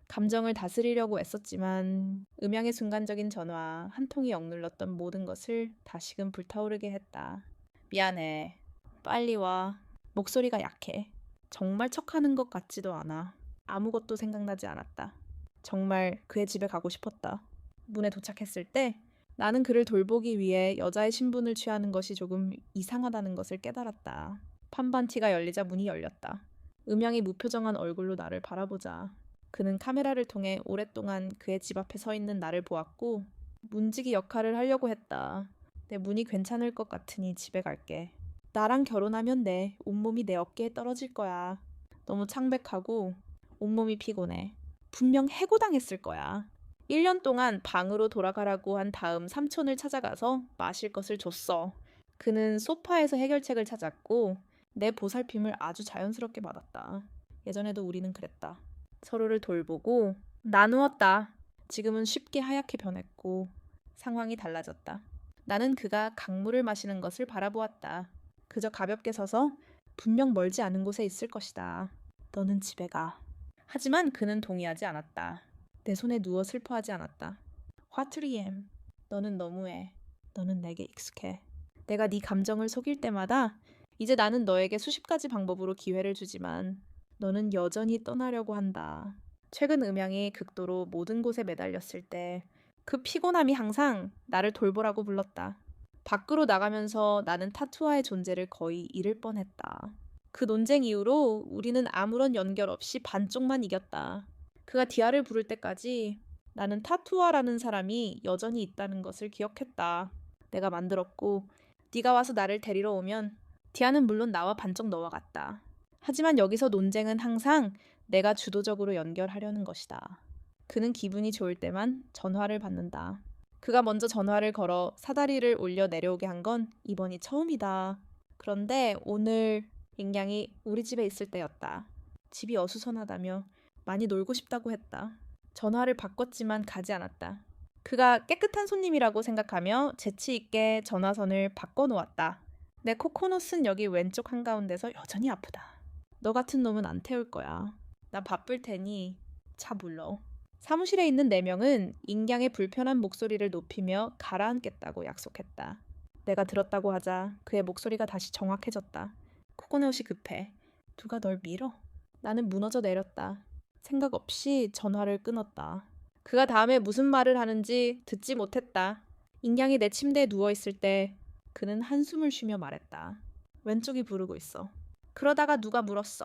감정을 다스리려고 애썼지만 음양의 순간적인 전화 한 통이 억눌렀던 모든 것을 다시금 불타오르게 했다. 미안해. 빨리 와. 목소리가 약해. 정말 척하는 것 같지도 않아. 아무것도 생각나지 않았다. 정말 그의 집에 가고 싶었다. 문에 도착했을 때 나는 그를 돌보기 위해 여자의 신분을 취하는 것이 조금 이상하다는 것을 깨달았다. 판반티가 열리자 문이 열렸다. 음양이 무표정한 얼굴로 나를 바라보자 그는 카메라를 통해 오랫동안 그의 집 앞에 서 있는 나를 보았고 문지기 역할을 하려고 했다. 내 문이 괜찮을 것 같으니 집에 갈게. 나랑 결혼하면 내 온몸이 내 어깨에 떨어질 거야. 너무 창백하고 온몸이 피곤해. 분명 해고당했을 거야. 1년 동안 방으로 돌아가라고 한 다음 삼촌을 찾아가서 마실 것을 줬어. 그는 소파에서 해결책을 찾았고 내 보살핌을 아주 자연스럽게 받았다. 예전에도 우리는 그랬다. 서로를 돌보고 나누었다. 지금은 쉽게 하얗게 변했고 상황이 달라졌다. 나는 그가 강물을 마시는 것을 바라보았다. 그저 가볍게 서서 분명 멀지 않은 곳에 있을 것이다. 너는 집에 가. 하지만 그는 동의하지 않았다. 내 손에 누워 슬퍼하지 않았다. 화트리엠, 너는 너무해. 너는 내게 익숙해. 내가 네 감정을 속일 때마다 이제 나는 너에게 수십 가지 방법으로 기회를 주지만 너는 여전히 떠나려고 한다. 최근 음향이 극도로 모든 곳에 매달렸을 때 그 피곤함이 항상 나를 돌보라고 불렀다. 밖으로 나가면서 나는 타투와의 존재를 거의 잃을 뻔했다. 그 논쟁 이후로 우리는 아무런 연결 없이 반쪽만 이겼다. 그가 디아를 부를 때까지 나는 타투아라는 사람이 여전히 있다는 것을 기억했다. 내가 만들었고 네가 와서 나를 데리러 오면 디아는 물론 나와 반쪽 너와 같다. 하지만 여기서 논쟁은 항상 내가 주도적으로 연결하려는 것이다. 그는 기분이 좋을 때만 전화를 받는다. 그가 먼저 전화를 걸어 사다리를 올려 내려오게 한 건 이번이 처음이다. 그런데 오늘 잉양이 우리 집에 있을 때였다. 집이 어수선하다며 많이 놀고 싶다고 했다. 전화를 바꿨지만 가지 않았다. 그가 깨끗한 손님이라고 생각하며 재치 있게 전화선을 바꿔놓았다. 내 코코넛은 여기 왼쪽 한가운데서 여전히 아프다. 너 같은 놈은 안 태울 거야. 나 바쁠 테니 차 불러. 사무실에 있는 4명은 잉양의 불편한 목소리를 높이며 가라앉겠다고 약속했다. 내가 들었다고 하자 그의 목소리가 다시 정확해졌다. 코코넛이 급해. 누가 널 밀어? 나는 무너져 내렸다. 생각 없이 전화를 끊었다. 그가 다음에 무슨 말을 하는지 듣지 못했다. 잉양이 내 침대에 누워있을 때 그는 한숨을 쉬며 말했다. 왼쪽이 부르고 있어. 그러다가 누가 물었어.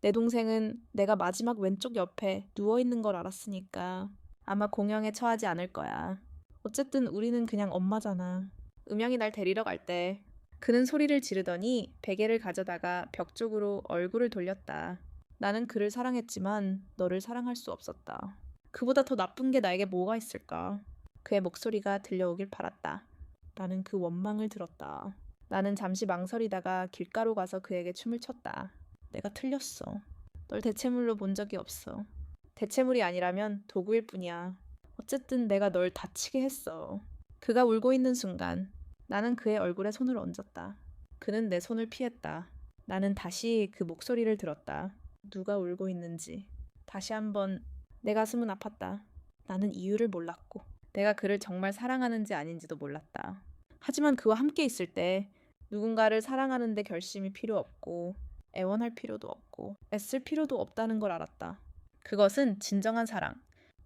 내 동생은 내가 마지막 왼쪽 옆에 누워있는 걸 알았으니까 아마 공영에 처하지 않을 거야. 어쨌든 우리는 그냥 엄마잖아. 음영이 날 데리러 갈 때 그는 소리를 지르더니 베개를 가져다가 벽 쪽으로 얼굴을 돌렸다. 나는 그를 사랑했지만 너를 사랑할 수 없었다. 그보다 더 나쁜 게 나에게 뭐가 있을까? 그의 목소리가 들려오길 바랐다. 나는 그 원망을 들었다. 나는 잠시 망설이다가 길가로 가서 그에게 춤을 췄다. 내가 틀렸어. 널 대체물로 본 적이 없어. 대체물이 아니라면 도구일 뿐이야. 어쨌든 내가 널 다치게 했어. 그가 울고 있는 순간 나는 그의 얼굴에 손을 얹었다. 그는 내 손을 피했다. 나는 다시 그 목소리를 들었다. 누가 울고 있는지. 다시 한번 내 가슴은 아팠다. 나는 이유를 몰랐고 내가 그를 정말 사랑하는지 아닌지도 몰랐다. 하지만 그와 함께 있을 때 누군가를 사랑하는데 결심이 필요 없고 애원할 필요도 없고 애쓸 필요도 없다는 걸 알았다. 그것은 진정한 사랑,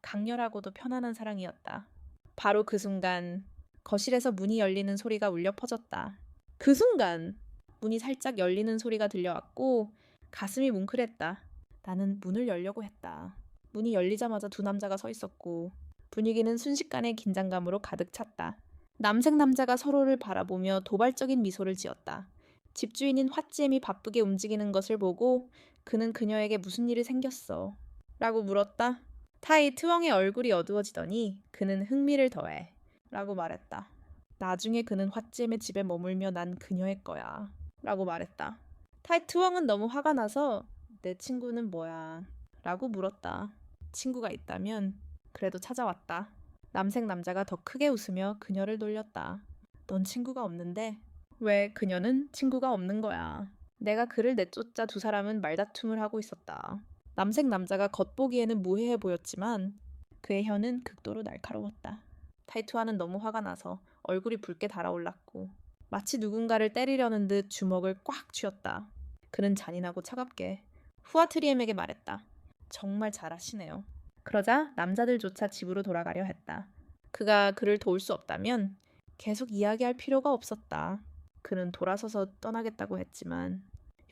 강렬하고도 편안한 사랑이었다. 바로 그 순간 거실에서 문이 열리는 소리가 울려 퍼졌다. 그 순간 문이 살짝 열리는 소리가 들려왔고 가슴이 뭉클했다. 나는 문을 열려고 했다. 문이 열리자마자 2 남자가 서 있었고 분위기는 순식간에 긴장감으로 가득 찼다. 남색 남자가 서로를 바라보며 도발적인 미소를 지었다. 집주인인 왓지엠이 바쁘게 움직이는 것을 보고 그는 그녀에게 무슨 일이 생겼어? 라고 물었다. 타이 트웡의 얼굴이 어두워지더니 그는 흥미를 더해 라고 말했다. 나중에 그는 왓지엠의 집에 머물며 난 그녀의 거야 라고 말했다. 타이 트웡은 너무 화가 나서 내 친구는 뭐야? 라고 물었다. 친구가 있다면 그래도 찾아왔다. 남색 남자가 더 크게 웃으며 그녀를 놀렸다. 넌 친구가 없는데 왜 그녀는 친구가 없는 거야? 내가 그를 내쫓자 2 사람은 말다툼을 하고 있었다. 남색 남자가 겉보기에는 무해해 보였지만 그의 혀는 극도로 날카로웠다. 타이투아는 너무 화가 나서 얼굴이 붉게 달아올랐고 마치 누군가를 때리려는 듯 주먹을 꽉 쥐었다. 그는 잔인하고 차갑게 후아트리엠에게 말했다. 정말 잘하시네요. 그러자 남자들조차 집으로 돌아가려 했다. 그가 그를 도울 수 없다면 계속 이야기할 필요가 없었다. 그는 돌아서서 떠나겠다고 했지만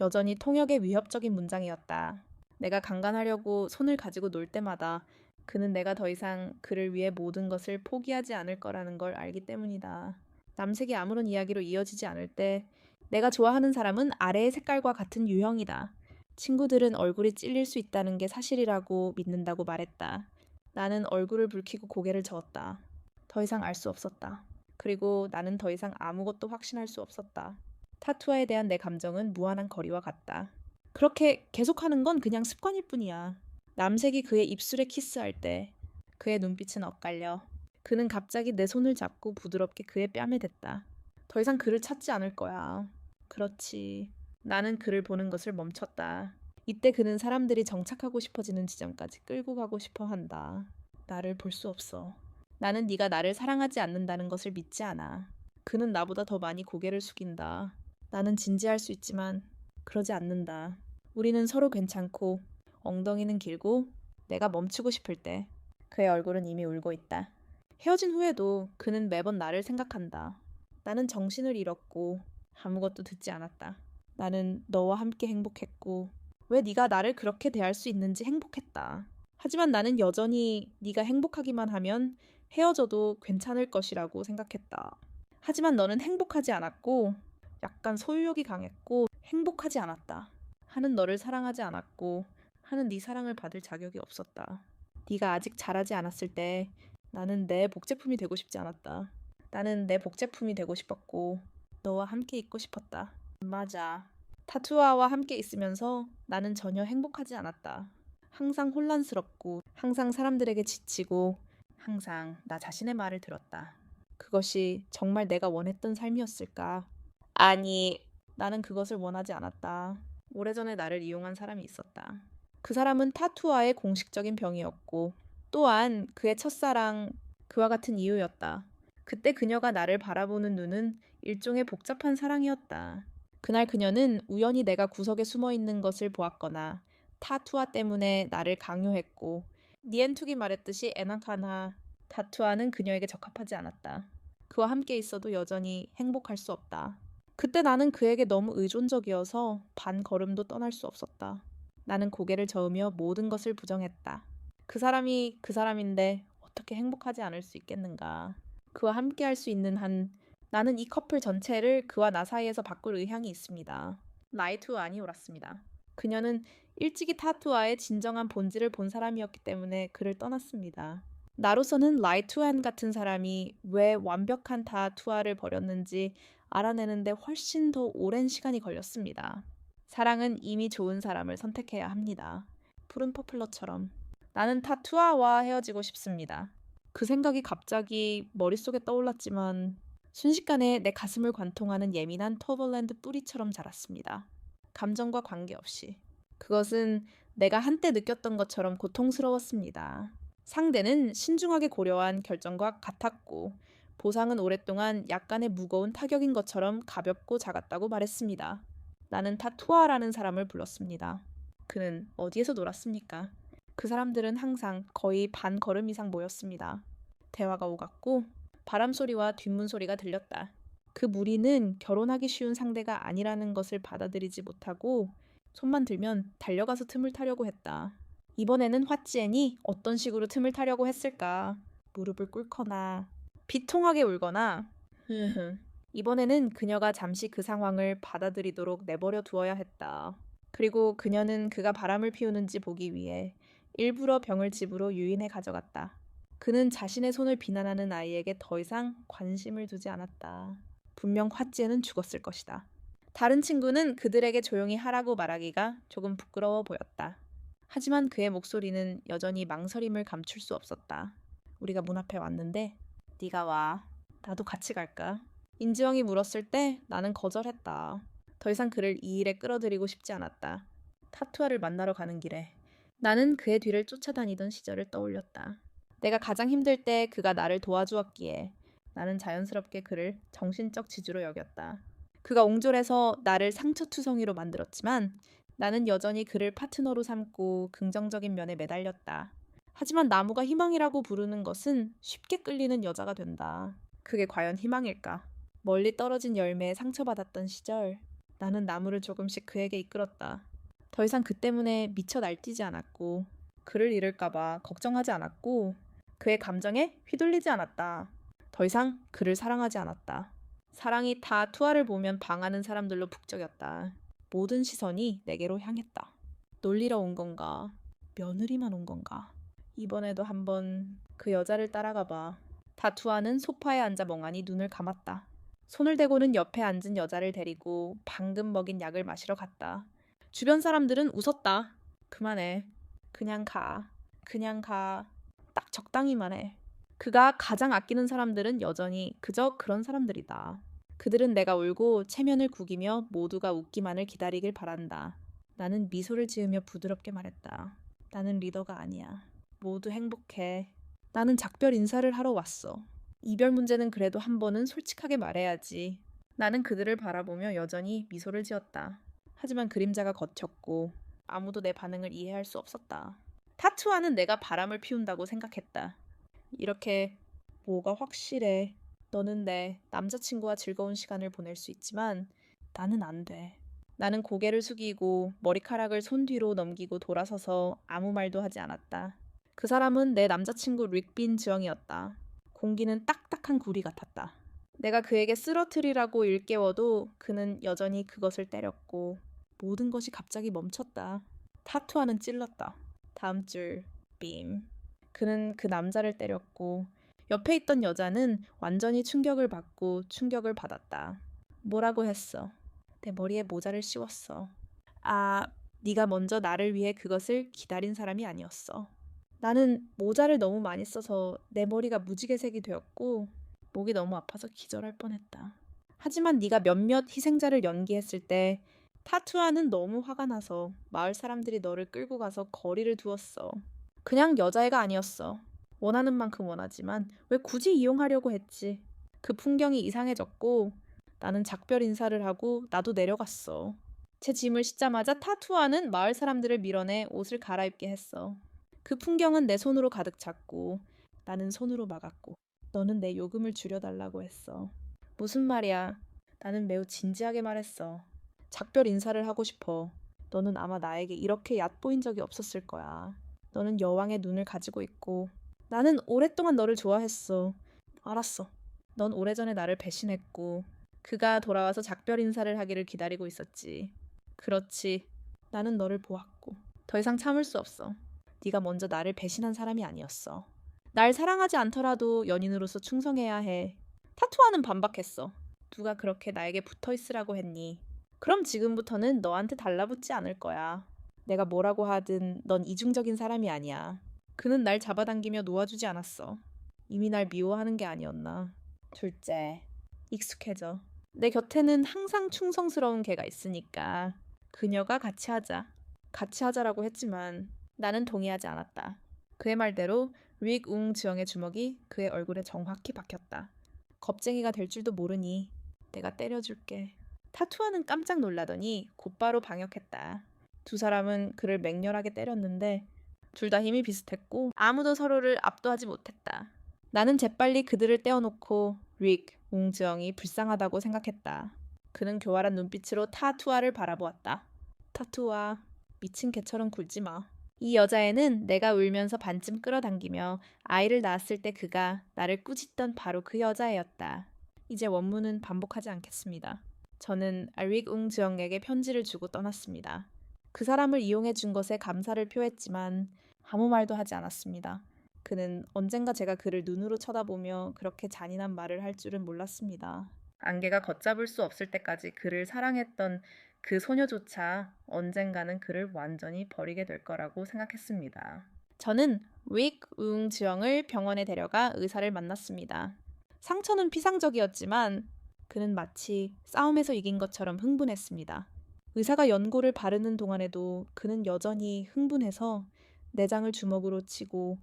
여전히 통역의 위협적인 문장이었다. 내가 강간하려고 손을 가지고 놀 때마다 그는 내가 더 이상 그를 위해 모든 것을 포기하지 않을 거라는 걸 알기 때문이다. 남색이 아무런 이야기로 이어지지 않을 때 내가 좋아하는 사람은 아래의 색깔과 같은 유형이다. 친구들은 얼굴이 찔릴 수 있다는 게 사실이라고 믿는다고 말했다. 나는 얼굴을 붉히고 고개를 저었다. 더 이상 알 수 없었다. 그리고 나는 더 이상 아무것도 확신할 수 없었다. 타투아에 대한 내 감정은 무한한 거리와 같다. 그렇게 계속하는 건 그냥 습관일 뿐이야. 남색이 그의 입술에 키스할 때 그의 눈빛은 엇갈려. 그는 갑자기 내 손을 잡고 부드럽게 그의 뺨에 댔다. 더 이상 그를 찾지 않을 거야. 그렇지. 나는 그를 보는 것을 멈췄다. 이때 그는 사람들이 정착하고 싶어지는 지점까지 끌고 가고 싶어 한다. 나를 볼 수 없어. 나는 네가 나를 사랑하지 않는다는 것을 믿지 않아. 그는 나보다 더 많이 고개를 숙인다. 나는 진지할 수 있지만 그러지 않는다. 우리는 서로 괜찮고 엉덩이는 길고 내가 멈추고 싶을 때 그의 얼굴은 이미 울고 있다. 헤어진 후에도 그는 매번 나를 생각한다. 나는 정신을 잃었고 아무것도 듣지 않았다. 나는 너와 함께 행복했고 왜 네가 나를 그렇게 대할 수 있는지 행복했다. 하지만 나는 여전히 네가 행복하기만 하면 헤어져도 괜찮을 것이라고 생각했다. 하지만 너는 행복하지 않았고 약간 소유욕이 강했고 행복하지 않았다. 하는 너를 사랑하지 않았고 하는 네 사랑을 받을 자격이 없었다. 네가 아직 자라지 않았을 때 나는 내 복제품이 되고 싶지 않았다. 나는 내 복제품이 되고 싶었고 너와 함께 있고 싶었다. 맞아. 타투아와 함께 있으면서 나는 전혀 행복하지 않았다. 항상 혼란스럽고 항상 사람들에게 지치고 항상 나 자신의 말을 들었다. 그것이 정말 내가 원했던 삶이었을까? 아니, 나는 그것을 원하지 않았다. 오래전에 나를 이용한 사람이 있었다. 그 사람은 타투아의 공식적인 병이었고 또한 그의 첫사랑 그와 같은 이유였다. 그때 그녀가 나를 바라보는 눈은 일종의 복잡한 사랑이었다. 그날 그녀는 우연히 내가 구석에 숨어 있는 것을 보았거나 타투아 때문에 나를 강요했고 니엔투기 말했듯이 에나카나 타투아는 그녀에게 적합하지 않았다. 그와 함께 있어도 여전히 행복할 수 없다. 그때 나는 그에게 너무 의존적이어서 반 걸음도 떠날 수 없었다. 나는 고개를 저으며 모든 것을 부정했다. 그 사람이 그 사람인데 어떻게 행복하지 않을 수 있겠는가. 그와 함께 할 수 있는 한 나는 이 커플 전체를 그와 나 사이에서 바꿀 의향이 있습니다. 라이투 아니오랐습니다. 그녀는 일찍이 타투아의 진정한 본질을 본 사람이었기 때문에 그를 떠났습니다. 나로서는 라이투안 같은 사람이 왜 완벽한 타투아를 버렸는지 알아내는데 훨씬 더 오랜 시간이 걸렸습니다. 사랑은 이미 좋은 사람을 선택해야 합니다. 푸른 퍼플러처럼. 나는 타투아와 헤어지고 싶습니다. 그 생각이 갑자기 머릿속에 떠올랐지만 순식간에 내 가슴을 관통하는 예민한 터벌랜드 뿌리처럼 자랐습니다. 감정과 관계없이. 그것은 내가 한때 느꼈던 것처럼 고통스러웠습니다. 상대는 신중하게 고려한 결정과 같았고 보상은 오랫동안 약간의 무거운 타격인 것처럼 가볍고 작았다고 말했습니다. 나는 타투아라는 사람을 불렀습니다. 그는 어디에서 놀았습니까? 그 사람들은 항상 거의 반 걸음 이상 모였습니다. 대화가 오갔고 바람소리와 뒷문소리가 들렸다. 그 무리는 결혼하기 쉬운 상대가 아니라는 것을 받아들이지 못하고 손만 들면 달려가서 틈을 타려고 했다. 이번에는 왓지엔이 어떤 식으로 틈을 타려고 했을까? 무릎을 꿇거나 비통하게 울거나 이번에는 그녀가 잠시 그 상황을 받아들이도록 내버려 두어야 했다. 그리고 그녀는 그가 바람을 피우는지 보기 위해 일부러 병을 집으로 유인해 가져갔다. 그는 자신의 손을 비난하는 아이에게 더 이상 관심을 두지 않았다. 분명 왓지에는 죽었을 것이다. 다른 친구는 그들에게 조용히 하라고 말하기가 조금 부끄러워 보였다. 하지만 그의 목소리는 여전히 망설임을 감출 수 없었다. 우리가 문 앞에 왔는데 네가 와. 나도 같이 갈까? 인지영이 물었을 때 나는 거절했다. 더 이상 그를 이 일에 끌어들이고 싶지 않았다. 타투아를 만나러 가는 길에 나는 그의 뒤를 쫓아다니던 시절을 떠올렸다. 내가 가장 힘들 때 그가 나를 도와주었기에 나는 자연스럽게 그를 정신적 지주로 여겼다. 그가 옹졸해서 나를 상처투성이로 만들었지만 나는 여전히 그를 파트너로 삼고 긍정적인 면에 매달렸다. 하지만 나무가 희망이라고 부르는 것은 쉽게 끌리는 여자가 된다. 그게 과연 희망일까? 멀리 떨어진 열매에 상처받았던 시절 나는 나무를 조금씩 그에게 이끌었다. 더 이상 그 때문에 미쳐 날뛰지 않았고 그를 잃을까봐 걱정하지 않았고 그의 감정에 휘둘리지 않았다. 더 이상 그를 사랑하지 않았다. 사랑이 다 투아를 보면 방하는 사람들로 북적였다. 모든 시선이 내게로 향했다. 놀리러 온 건가? 며느리만 온 건가? 이번에도 한번 그 여자를 따라가 봐. 타투아는 소파에 앉아 멍하니 눈을 감았다. 손을 대고는 옆에 앉은 여자를 데리고 방금 먹인 약을 마시러 갔다. 주변 사람들은 웃었다. 그만해. 그냥 가. 그냥 가. 딱 적당히만 해. 그가 가장 아끼는 사람들은 여전히 그저 그런 사람들이다. 그들은 내가 울고 체면을 구기며 모두가 웃기만을 기다리길 바란다. 나는 미소를 지으며 부드럽게 말했다. 나는 리더가 아니야. 모두 행복해. 나는 작별 인사를 하러 왔어. 이별 문제는 그래도 한 번은 솔직하게 말해야지. 나는 그들을 바라보며 여전히 미소를 지었다. 하지만 그림자가 걷혔고 아무도 내 반응을 이해할 수 없었다. 타투아는 내가 바람을 피운다고 생각했다. 이렇게 뭐가 확실해. 너는 내 남자친구와 즐거운 시간을 보낼 수 있지만 나는 안 돼. 나는 고개를 숙이고 머리카락을 손 뒤로 넘기고 돌아서서 아무 말도 하지 않았다. 그 사람은 내 남자친구 릭빈 지영이었다. 공기는 딱딱한 구리 같았다. 내가 그에게 쓰러뜨리라고 일깨워도 그는 여전히 그것을 때렸고 모든 것이 갑자기 멈췄다. 타투아는 찔렀다. 다음 줄 빔. 그는 그 남자를 때렸고 옆에 있던 여자는 완전히 충격을 받고 충격을 받았다. 뭐라고 했어? 내 머리에 모자를 씌웠어. 아, 네가 먼저 나를 위해 그것을 기다린 사람이 아니었어. 나는 모자를 너무 많이 써서 내 머리가 무지개색이 되었고 목이 너무 아파서 기절할 뻔했다. 하지만 네가 몇몇 희생자를 연기했을 때 타투아는 너무 화가 나서 마을 사람들이 너를 끌고 가서 거리를 두었어. 그냥 여자애가 아니었어. 원하는 만큼 원하지만 왜 굳이 이용하려고 했지. 그 풍경이 이상해졌고 나는 작별 인사를 하고 나도 내려갔어. 제 짐을 싣자마자 타투아는 마을 사람들을 밀어내 옷을 갈아입게 했어. 그 풍경은 내 손으로 가득 찼고 나는 손으로 막았고 너는 내 요금을 줄여달라고 했어. 무슨 말이야? 나는 매우 진지하게 말했어. 작별 인사를 하고 싶어. 너는 아마 나에게 이렇게 얕보인 적이 없었을 거야. 너는 여왕의 눈을 가지고 있고 나는 오랫동안 너를 좋아했어. 알았어. 넌 오래전에 나를 배신했고 그가 돌아와서 작별 인사를 하기를 기다리고 있었지. 그렇지. 나는 너를 보았고 더 이상 참을 수 없어. 네가 먼저 나를 배신한 사람이 아니었어. 날 사랑하지 않더라도 연인으로서 충성해야 해. 타투아는 반박했어. 누가 그렇게 나에게 붙어 있으라고 했니? 그럼 지금부터는 너한테 달라붙지 않을 거야. 내가 뭐라고 하든 넌 이중적인 사람이 아니야. 그는 날 잡아당기며 놓아주지 않았어. 이미 날 미워하는 게 아니었나. 둘째, 익숙해져. 내 곁에는 항상 충성스러운 개가 있으니까 그녀가 같이 하자. 같이 하자라고 했지만 나는 동의하지 않았다. 그의 말대로 릭 웅 지영의 주먹이 그의 얼굴에 정확히 박혔다. 겁쟁이가 될 줄도 모르니 내가 때려줄게. 타투아는 깜짝 놀라더니 곧바로 방역했다. 두 사람은 그를 맹렬하게 때렸는데 둘 다 힘이 비슷했고 아무도 서로를 압도하지 못했다. 나는 재빨리 그들을 떼어놓고 릭 웅 지영이 불쌍하다고 생각했다. 그는 교활한 눈빛으로 타투아를 바라보았다. 타투아, 미친 개처럼 굴지 마. 이 여자애는 내가 울면서 반쯤 끌어당기며 아이를 낳았을 때 그가 나를 꾸짖던 바로 그 여자애였다. 이제 원문은 반복하지 않겠습니다. 저는 릭 웅 지영에게 편지를 주고 떠났습니다. 그 사람을 이용해 준 것에 감사를 표했지만 아무 말도 하지 않았습니다. 그는 언젠가 제가 그를 눈으로 쳐다보며 그렇게 잔인한 말을 할 줄은 몰랐습니다. 안개가 걷잡을 수 없을 때까지 그를 사랑했던 그 소녀조차 언젠가는 그를 완전히 버리게 될 거라고 생각했습니다. 저는 릭 웅 지영을 병원에 데려가 의사를 만났습니다. 상처는 피상적이었지만 그는 마치 싸움에서 이긴 것처럼 흥분했습니다. 의사가 연고를 바르는 동안에도 그는 여전히 흥분해서 내장을 주먹으로 치고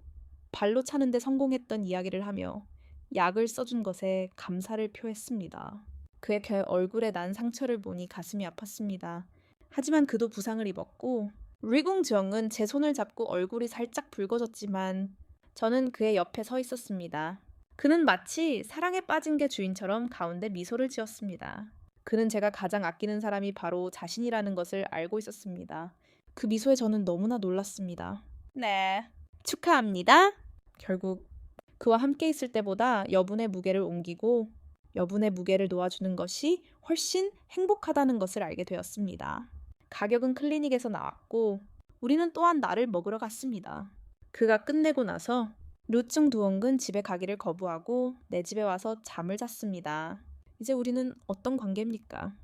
발로 차는데 성공했던 이야기를 하며 약을 써준 것에 감사를 표했습니다. 그의 얼굴에 난 상처를 보니 가슴이 아팠습니다. 하지만 그도 부상을 입었고 리궁 정은 제 손을 잡고 얼굴이 살짝 붉어졌지만 저는 그의 옆에 서 있었습니다. 그는 마치 사랑에 빠진 개 주인처럼 가운데 미소를 지었습니다. 그는 제가 가장 아끼는 사람이 바로 자신이라는 것을 알고 있었습니다. 그 미소에 저는 너무나 놀랐습니다. 네, 축하합니다. 결국 그와 함께 있을 때보다 여분의 무게를 옮기고 여분의 무게를 놓아주는 것이 훨씬 행복하다는 것을 알게 되었습니다. 가격은 클리닉에서 나왔고 우리는 또한 날을 먹으러 갔습니다. 그가 끝내고 나서 루충 두엉은 집에 가기를 거부하고 내 집에 와서 잠을 잤습니다. 이제 우리는 어떤 관계입니까?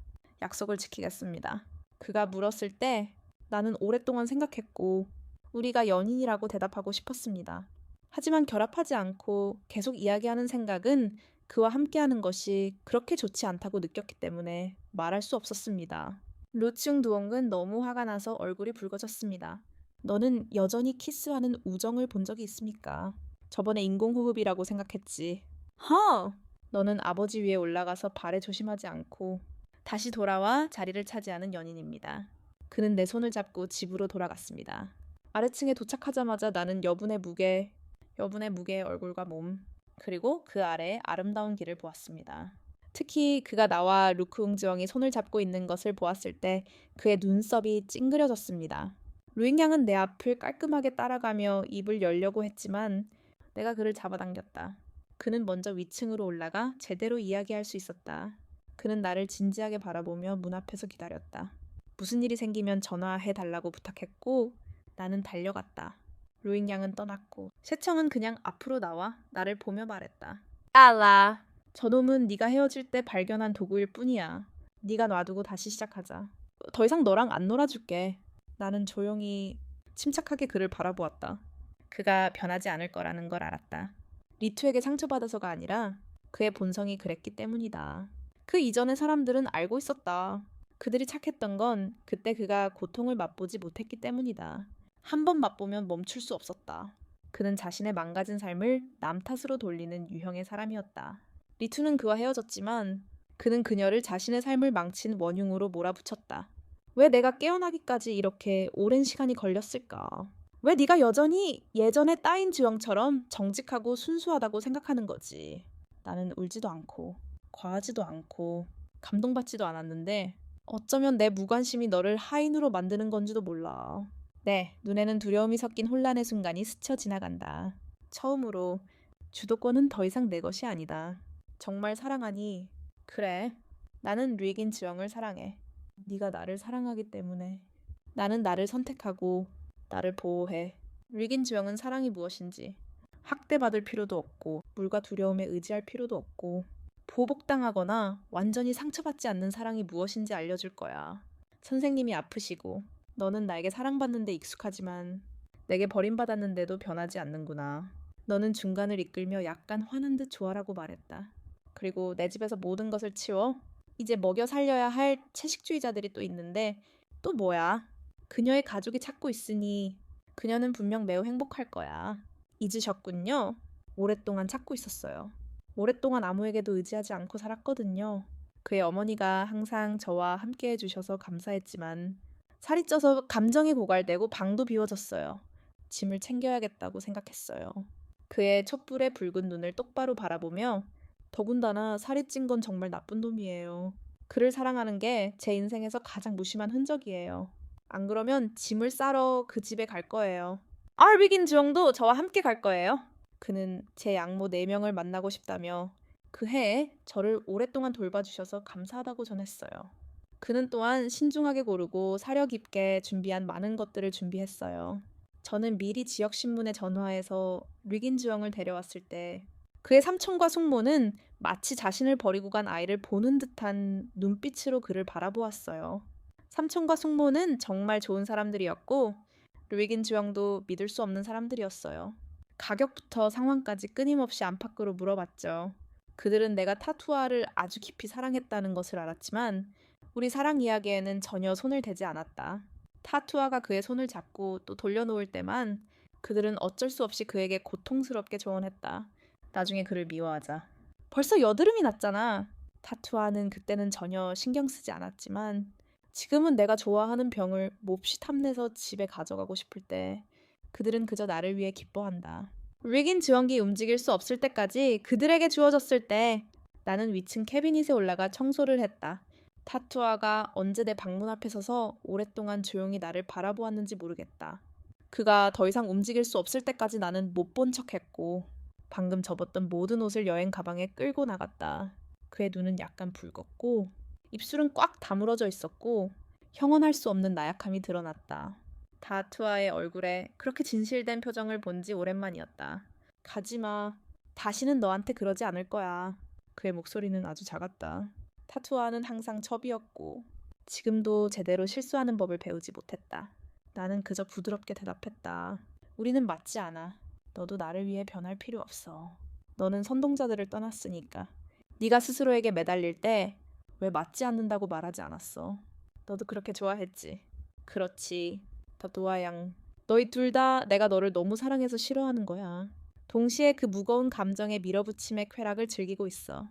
약속을 지키겠습니다. 그가 물었을 때 나는 오랫동안 생각했고 우리가 연인이라고 대답하고 싶었습니다. 하지만 결합하지 않고 계속 이야기하는 생각은 그와 함께하는 것이 그렇게 좋지 않다고 느꼈기 때문에 말할 수 없었습니다. 루충 두엉은 너무 화가 나서 얼굴이 붉어졌습니다. 너는 여전히 키스하는 우정을 본 적이 있습니까? 저번에 인공호흡이라고 생각했지. 허! 너는 아버지 위에 올라가서 발에 조심하지 않고 다시 돌아와 자리를 차지하는 연인입니다. 그는 내 손을 잡고 집으로 돌아갔습니다. 아래층에 도착하자마자 나는 여분의 무게의 얼굴과 몸, 그리고 그 아래에 아름다운 길을 보았습니다. 특히 그가 나와 루크웅지엉이 손을 잡고 있는 것을 보았을 때 그의 눈썹이 찡그려졌습니다. 루잉양은 내 앞을 깔끔하게 따라가며 입을 열려고 했지만 내가 그를 잡아당겼다. 그는 먼저 위층으로 올라가 제대로 이야기할 수 있었다. 그는 나를 진지하게 바라보며 문 앞에서 기다렸다. 무슨 일이 생기면 전화해달라고 부탁했고 나는 달려갔다. 루잉양은 떠났고 세청은 그냥 앞으로 나와 나를 보며 말했다. 알라. 저놈은 네가 헤어질 때 발견한 도구일 뿐이야. 네가 놔두고 다시 시작하자. 더 이상 너랑 안 놀아줄게. 나는 조용히 침착하게 그를 바라보았다. 그가 변하지 않을 거라는 걸 알았다. 리투에게 상처받아서가 아니라 그의 본성이 그랬기 때문이다. 그 이전의 사람들은 알고 있었다. 그들이 착했던 건 그때 그가 고통을 맛보지 못했기 때문이다. 한 번 맛보면 멈출 수 없었다. 그는 자신의 망가진 삶을 남 탓으로 돌리는 유형의 사람이었다. 리투는 그와 헤어졌지만 그는 그녀를 자신의 삶을 망친 원흉으로 몰아붙였다. 왜 내가 깨어나기까지 이렇게 오랜 시간이 걸렸을까? 왜 네가 여전히 예전의 따인 지형처럼 정직하고 순수하다고 생각하는 거지? 나는 울지도 않고 과하지도 않고 감동받지도 않았는데 어쩌면 내 무관심이 너를 하인으로 만드는 건지도 몰라. 네, 눈에는 두려움이 섞인 혼란의 순간이 스쳐 지나간다. 처음으로 주도권은 더 이상 내 것이 아니다. 정말 사랑하니? 그래, 나는 류익인 지영을 사랑해. 네가 나를 사랑하기 때문에. 나는 나를 선택하고 나를 보호해. 류익인 지영은 사랑이 무엇인지 학대받을 필요도 없고 물과 두려움에 의지할 필요도 없고 보복당하거나 완전히 상처받지 않는 사랑이 무엇인지 알려줄 거야. 선생님이 아프시고 너는 나에게 사랑받는데 익숙하지만 내게 버림받았는데도 변하지 않는구나. 너는 중간을 이끌며 약간 화난 듯 좋아라고 말했다. 그리고 내 집에서 모든 것을 치워? 이제 먹여 살려야 할 채식주의자들이 또 있는데 또 뭐야? 그녀의 가족이 찾고 있으니 그녀는 분명 매우 행복할 거야. 잊으셨군요. 오랫동안 찾고 있었어요. 오랫동안 아무에게도 의지하지 않고 살았거든요. 그의 어머니가 항상 저와 함께 해주셔서 감사했지만 살이 쪄서 감정이 고갈되고 방도 비워졌어요. 짐을 챙겨야겠다고 생각했어요. 그의 촛불의 붉은 눈을 똑바로 바라보며 더군다나 살이 찐 건 정말 나쁜 놈이에요. 그를 사랑하는 게 제 인생에서 가장 무심한 흔적이에요. 안 그러면 짐을 싸러 그 집에 갈 거예요. 알비긴 주영도 저와 함께 갈 거예요. 그는 제 양모 4명을 만나고 싶다며 그 해에 저를 오랫동안 돌봐주셔서 감사하다고 전했어요. 그는 또한 신중하게 고르고 사려 깊게 준비한 많은 것들을 준비했어요. 저는 미리 지역신문에 전화해서 류긴주영을 데려왔을 때 그의 삼촌과 숙모는 마치 자신을 버리고 간 아이를 보는 듯한 눈빛으로 그를 바라보았어요. 삼촌과 숙모는 정말 좋은 사람들이었고 류긴주영도 믿을 수 없는 사람들이었어요. 가격부터 상황까지 끊임없이 안팎으로 물어봤죠. 그들은 내가 타투아를 아주 깊이 사랑했다는 것을 알았지만 우리 사랑 이야기에는 전혀 손을 대지 않았다. 타투아가 그의 손을 잡고 또 돌려놓을 때만 그들은 어쩔 수 없이 그에게 고통스럽게 조언했다. 나중에 그를 미워하자. 벌써 여드름이 났잖아. 타투아는 그때는 전혀 신경 쓰지 않았지만 지금은 내가 좋아하는 병을 몹시 탐내서 집에 가져가고 싶을 때 그들은 그저 나를 위해 기뻐한다. 리긴 지원기 움직일 수 없을 때까지 그들에게 주어졌을 때 나는 위층 캐비닛에 올라가 청소를 했다. 타투아가 언제 내 방문 앞에 서서 오랫동안 조용히 나를 바라보았는지 모르겠다. 그가 더 이상 움직일 수 없을 때까지 나는 못 본 척했고 방금 접었던 모든 옷을 여행 가방에 끌고 나갔다. 그의 눈은 약간 붉었고 입술은 꽉 다물어져 있었고 형언할 수 없는 나약함이 드러났다. 다투아의 얼굴에 그렇게 진실된 표정을 본 지 오랜만이었다. 가지마. 다시는 너한테 그러지 않을 거야. 그의 목소리는 아주 작았다. 타투아는 항상 첩이었고 지금도 제대로 실수하는 법을 배우지 못했다. 나는 그저 부드럽게 대답했다. 우리는 맞지 않아. 너도 나를 위해 변할 필요 없어. 너는 선동자들을 떠났으니까. 네가 스스로에게 매달릴 때 왜 맞지 않는다고 말하지 않았어. 너도 그렇게 좋아했지. 그렇지. 다도아양. 너희 둘 다 내가 너를 너무 사랑해서 싫어하는 거야. 동시에 그 무거운 감정의 밀어붙임의 쾌락을 즐기고 있어.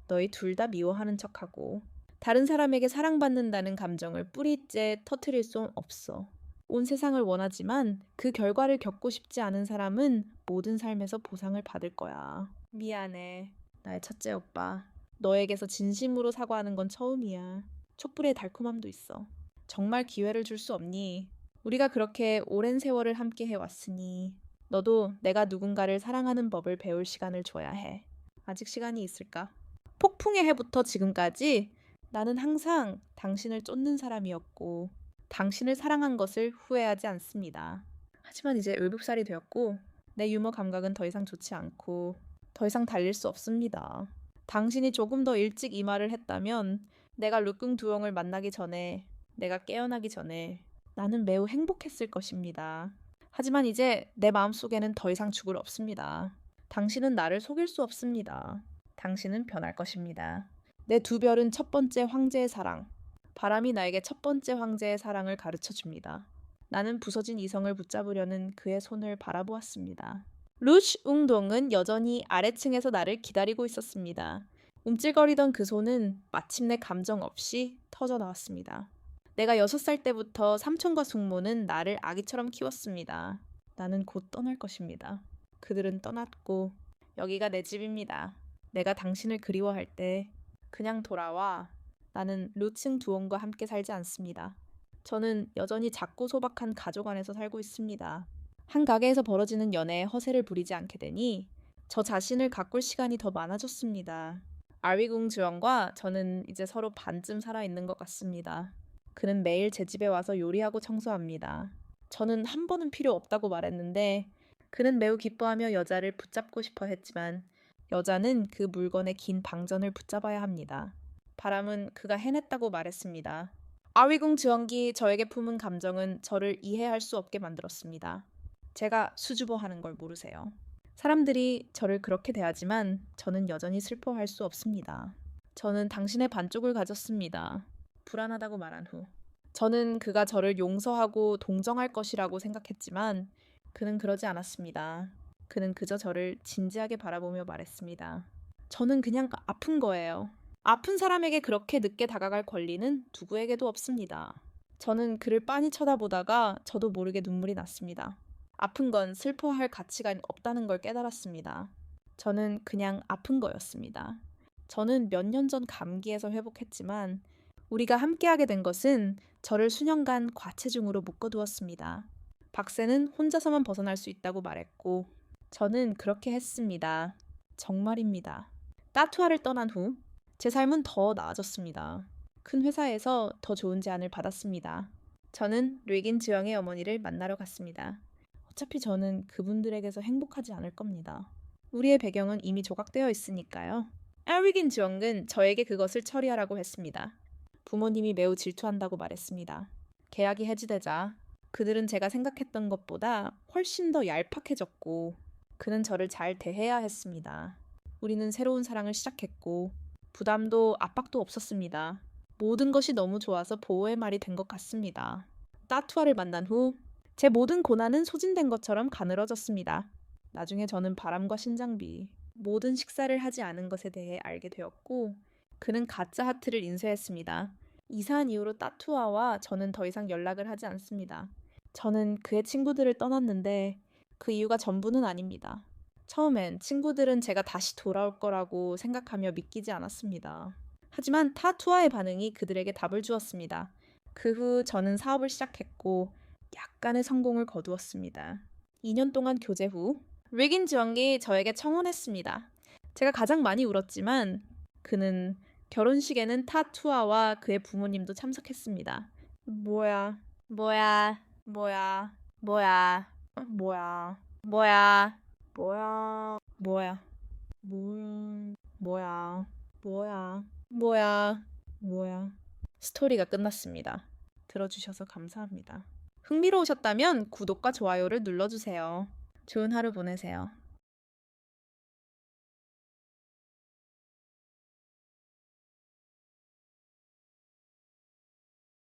너희 둘 다 미워하는 척하고 다른 사람에게 사랑받는다는 감정을 뿌리째 터트릴 수 없어. 온 세상을 원하지만 그 결과를 겪고 싶지 않은 사람은 모든 삶에서 보상을 받을 거야. 미안해. 나의 첫째 오빠. 너에게서 진심으로 사과하는 건 처음이야. 촛불의 달콤함도 있어. 정말 기회를 줄 수 없니? 우리가 그렇게 오랜 세월을 함께 해왔으니 너도 내가 누군가를 사랑하는 법을 배울 시간을 줘야 해. 아직 시간이 있을까? 폭풍의 해부터 지금까지 나는 항상 당신을 쫓는 사람이었고 당신을 사랑한 것을 후회하지 않습니다. 하지만 이제 7살이 되었고 내 유머 감각은 더 이상 좋지 않고 더 이상 달릴 수 없습니다. 당신이 조금 더 일찍 이 말을 했다면 내가 르꿍두엉을 만나기 전에 내가 깨어나기 전에 나는 매우 행복했을 것입니다. 하지만 이제 내 마음속에는 더 이상 죽을 없습니다. 당신은 나를 속일 수 없습니다. 당신은 변할 것입니다. 내 두 별은 첫 번째 황제의 사랑. 바람이 나에게 첫 번째 황제의 사랑을 가르쳐 줍니다. 나는 부서진 이성을 붙잡으려는 그의 손을 바라보았습니다. 루시 웅동은 여전히 아래층에서 나를 기다리고 있었습니다. 움찔거리던 그 손은 마침내 감정 없이 터져 나왔습니다. 내가 6살 때부터 삼촌과 숙모는 나를 아기처럼 키웠습니다. 나는 곧 떠날 것입니다. 그들은 떠났고 여기가 내 집입니다. 내가 당신을 그리워할 때 그냥 돌아와. 나는 루칭 두옹과 함께 살지 않습니다. 저는 여전히 작고 소박한 가족 안에서 살고 있습니다. 한 가게에서 벌어지는 연애에 허세를 부리지 않게 되니 저 자신을 가꿀 시간이 더 많아졌습니다. 알위궁 주연과 저는 이제 서로 반쯤 살아있는 것 같습니다. 그는 매일 제 집에 와서 요리하고 청소합니다. 저는 한 번은 필요 없다고 말했는데 그는 매우 기뻐하며 여자를 붙잡고 싶어 했지만 여자는 그 물건의 긴 방전을 붙잡아야 합니다. 바람은 그가 해냈다고 말했습니다. 아위궁 주연기 저에게 품은 감정은 저를 이해할 수 없게 만들었습니다. 제가 수줍어하는 걸 모르세요. 사람들이 저를 그렇게 대하지만 저는 여전히 슬퍼할 수 없습니다. 저는 당신의 반쪽을 가졌습니다. 불안하다고 말한 후. 저는 그가 저를 용서하고 동정할 것이라고 생각했지만 그는 그러지 않았습니다. 그는 그저 저를 진지하게 바라보며 말했습니다. 저는 그냥 아픈 거예요. 아픈 사람에게 그렇게 늦게 다가갈 권리는 누구에게도 없습니다. 저는 그를 빤히 쳐다보다가 저도 모르게 눈물이 났습니다. 아픈 건 슬퍼할 가치가 없다는 걸 깨달았습니다. 저는 그냥 아픈 거였습니다. 저는 몇 년 전 감기에서 회복했지만 우리가 함께하게 된 것은 저를 수년간 과체중으로 묶어두었습니다. 박세는 혼자서만 벗어날 수 있다고 말했고 저는 그렇게 했습니다. 정말입니다. 따투아를 떠난 후 제 삶은 더 나아졌습니다. 큰 회사에서 더 좋은 제안을 받았습니다. 저는 르긴 지왕의 어머니를 만나러 갔습니다. 어차피 저는 그분들에게서 행복하지 않을 겁니다. 우리의 배경은 이미 조각되어 있으니까요. 르긴 지왕은 저에게 그것을 처리하라고 했습니다. 부모님이 매우 질투한다고 말했습니다. 계약이 해지되자 그들은 제가 생각했던 것보다 훨씬 더 얄팍해졌고 그는 저를 잘 대해야 했습니다. 우리는 새로운 사랑을 시작했고 부담도 압박도 없었습니다. 모든 것이 너무 좋아서 보호의 말이 된 것 같습니다. 따투아를 만난 후 제 모든 고난은 소진된 것처럼 가늘어졌습니다. 나중에 저는 바람과 신장비, 모든 식사를 하지 않은 것에 대해 알게 되었고 그는 가짜 하트를 인쇄했습니다. 이사한 이후로 따투아와 저는 더 이상 연락을 하지 않습니다. 저는 그의 친구들을 떠났는데 그 이유가 전부는 아닙니다. 처음엔 친구들은 제가 다시 돌아올 거라고 생각하며 믿기지 않았습니다. 하지만 타투아의 반응이 그들에게 답을 주었습니다. 그 후 저는 사업을 시작했고 약간의 성공을 거두었습니다. 2년 동안 교제 후 르긴 지왕이 저에게 청혼했습니다. 제가 가장 많이 울었지만 그는 결혼식에는 타투아와 그의 부모님도 참석했습니다. 뭐야. 뭐야? 뭐야? 뭐야? 뭐야? 뭐야? 뭐야? 뭐야? 뭐야? 뭐야? 뭐야? 스토리가 끝났습니다. 들어주셔서 감사합니다. 흥미로우셨다면 구독과 좋아요를 눌러주세요. 좋은 하루 보내세요.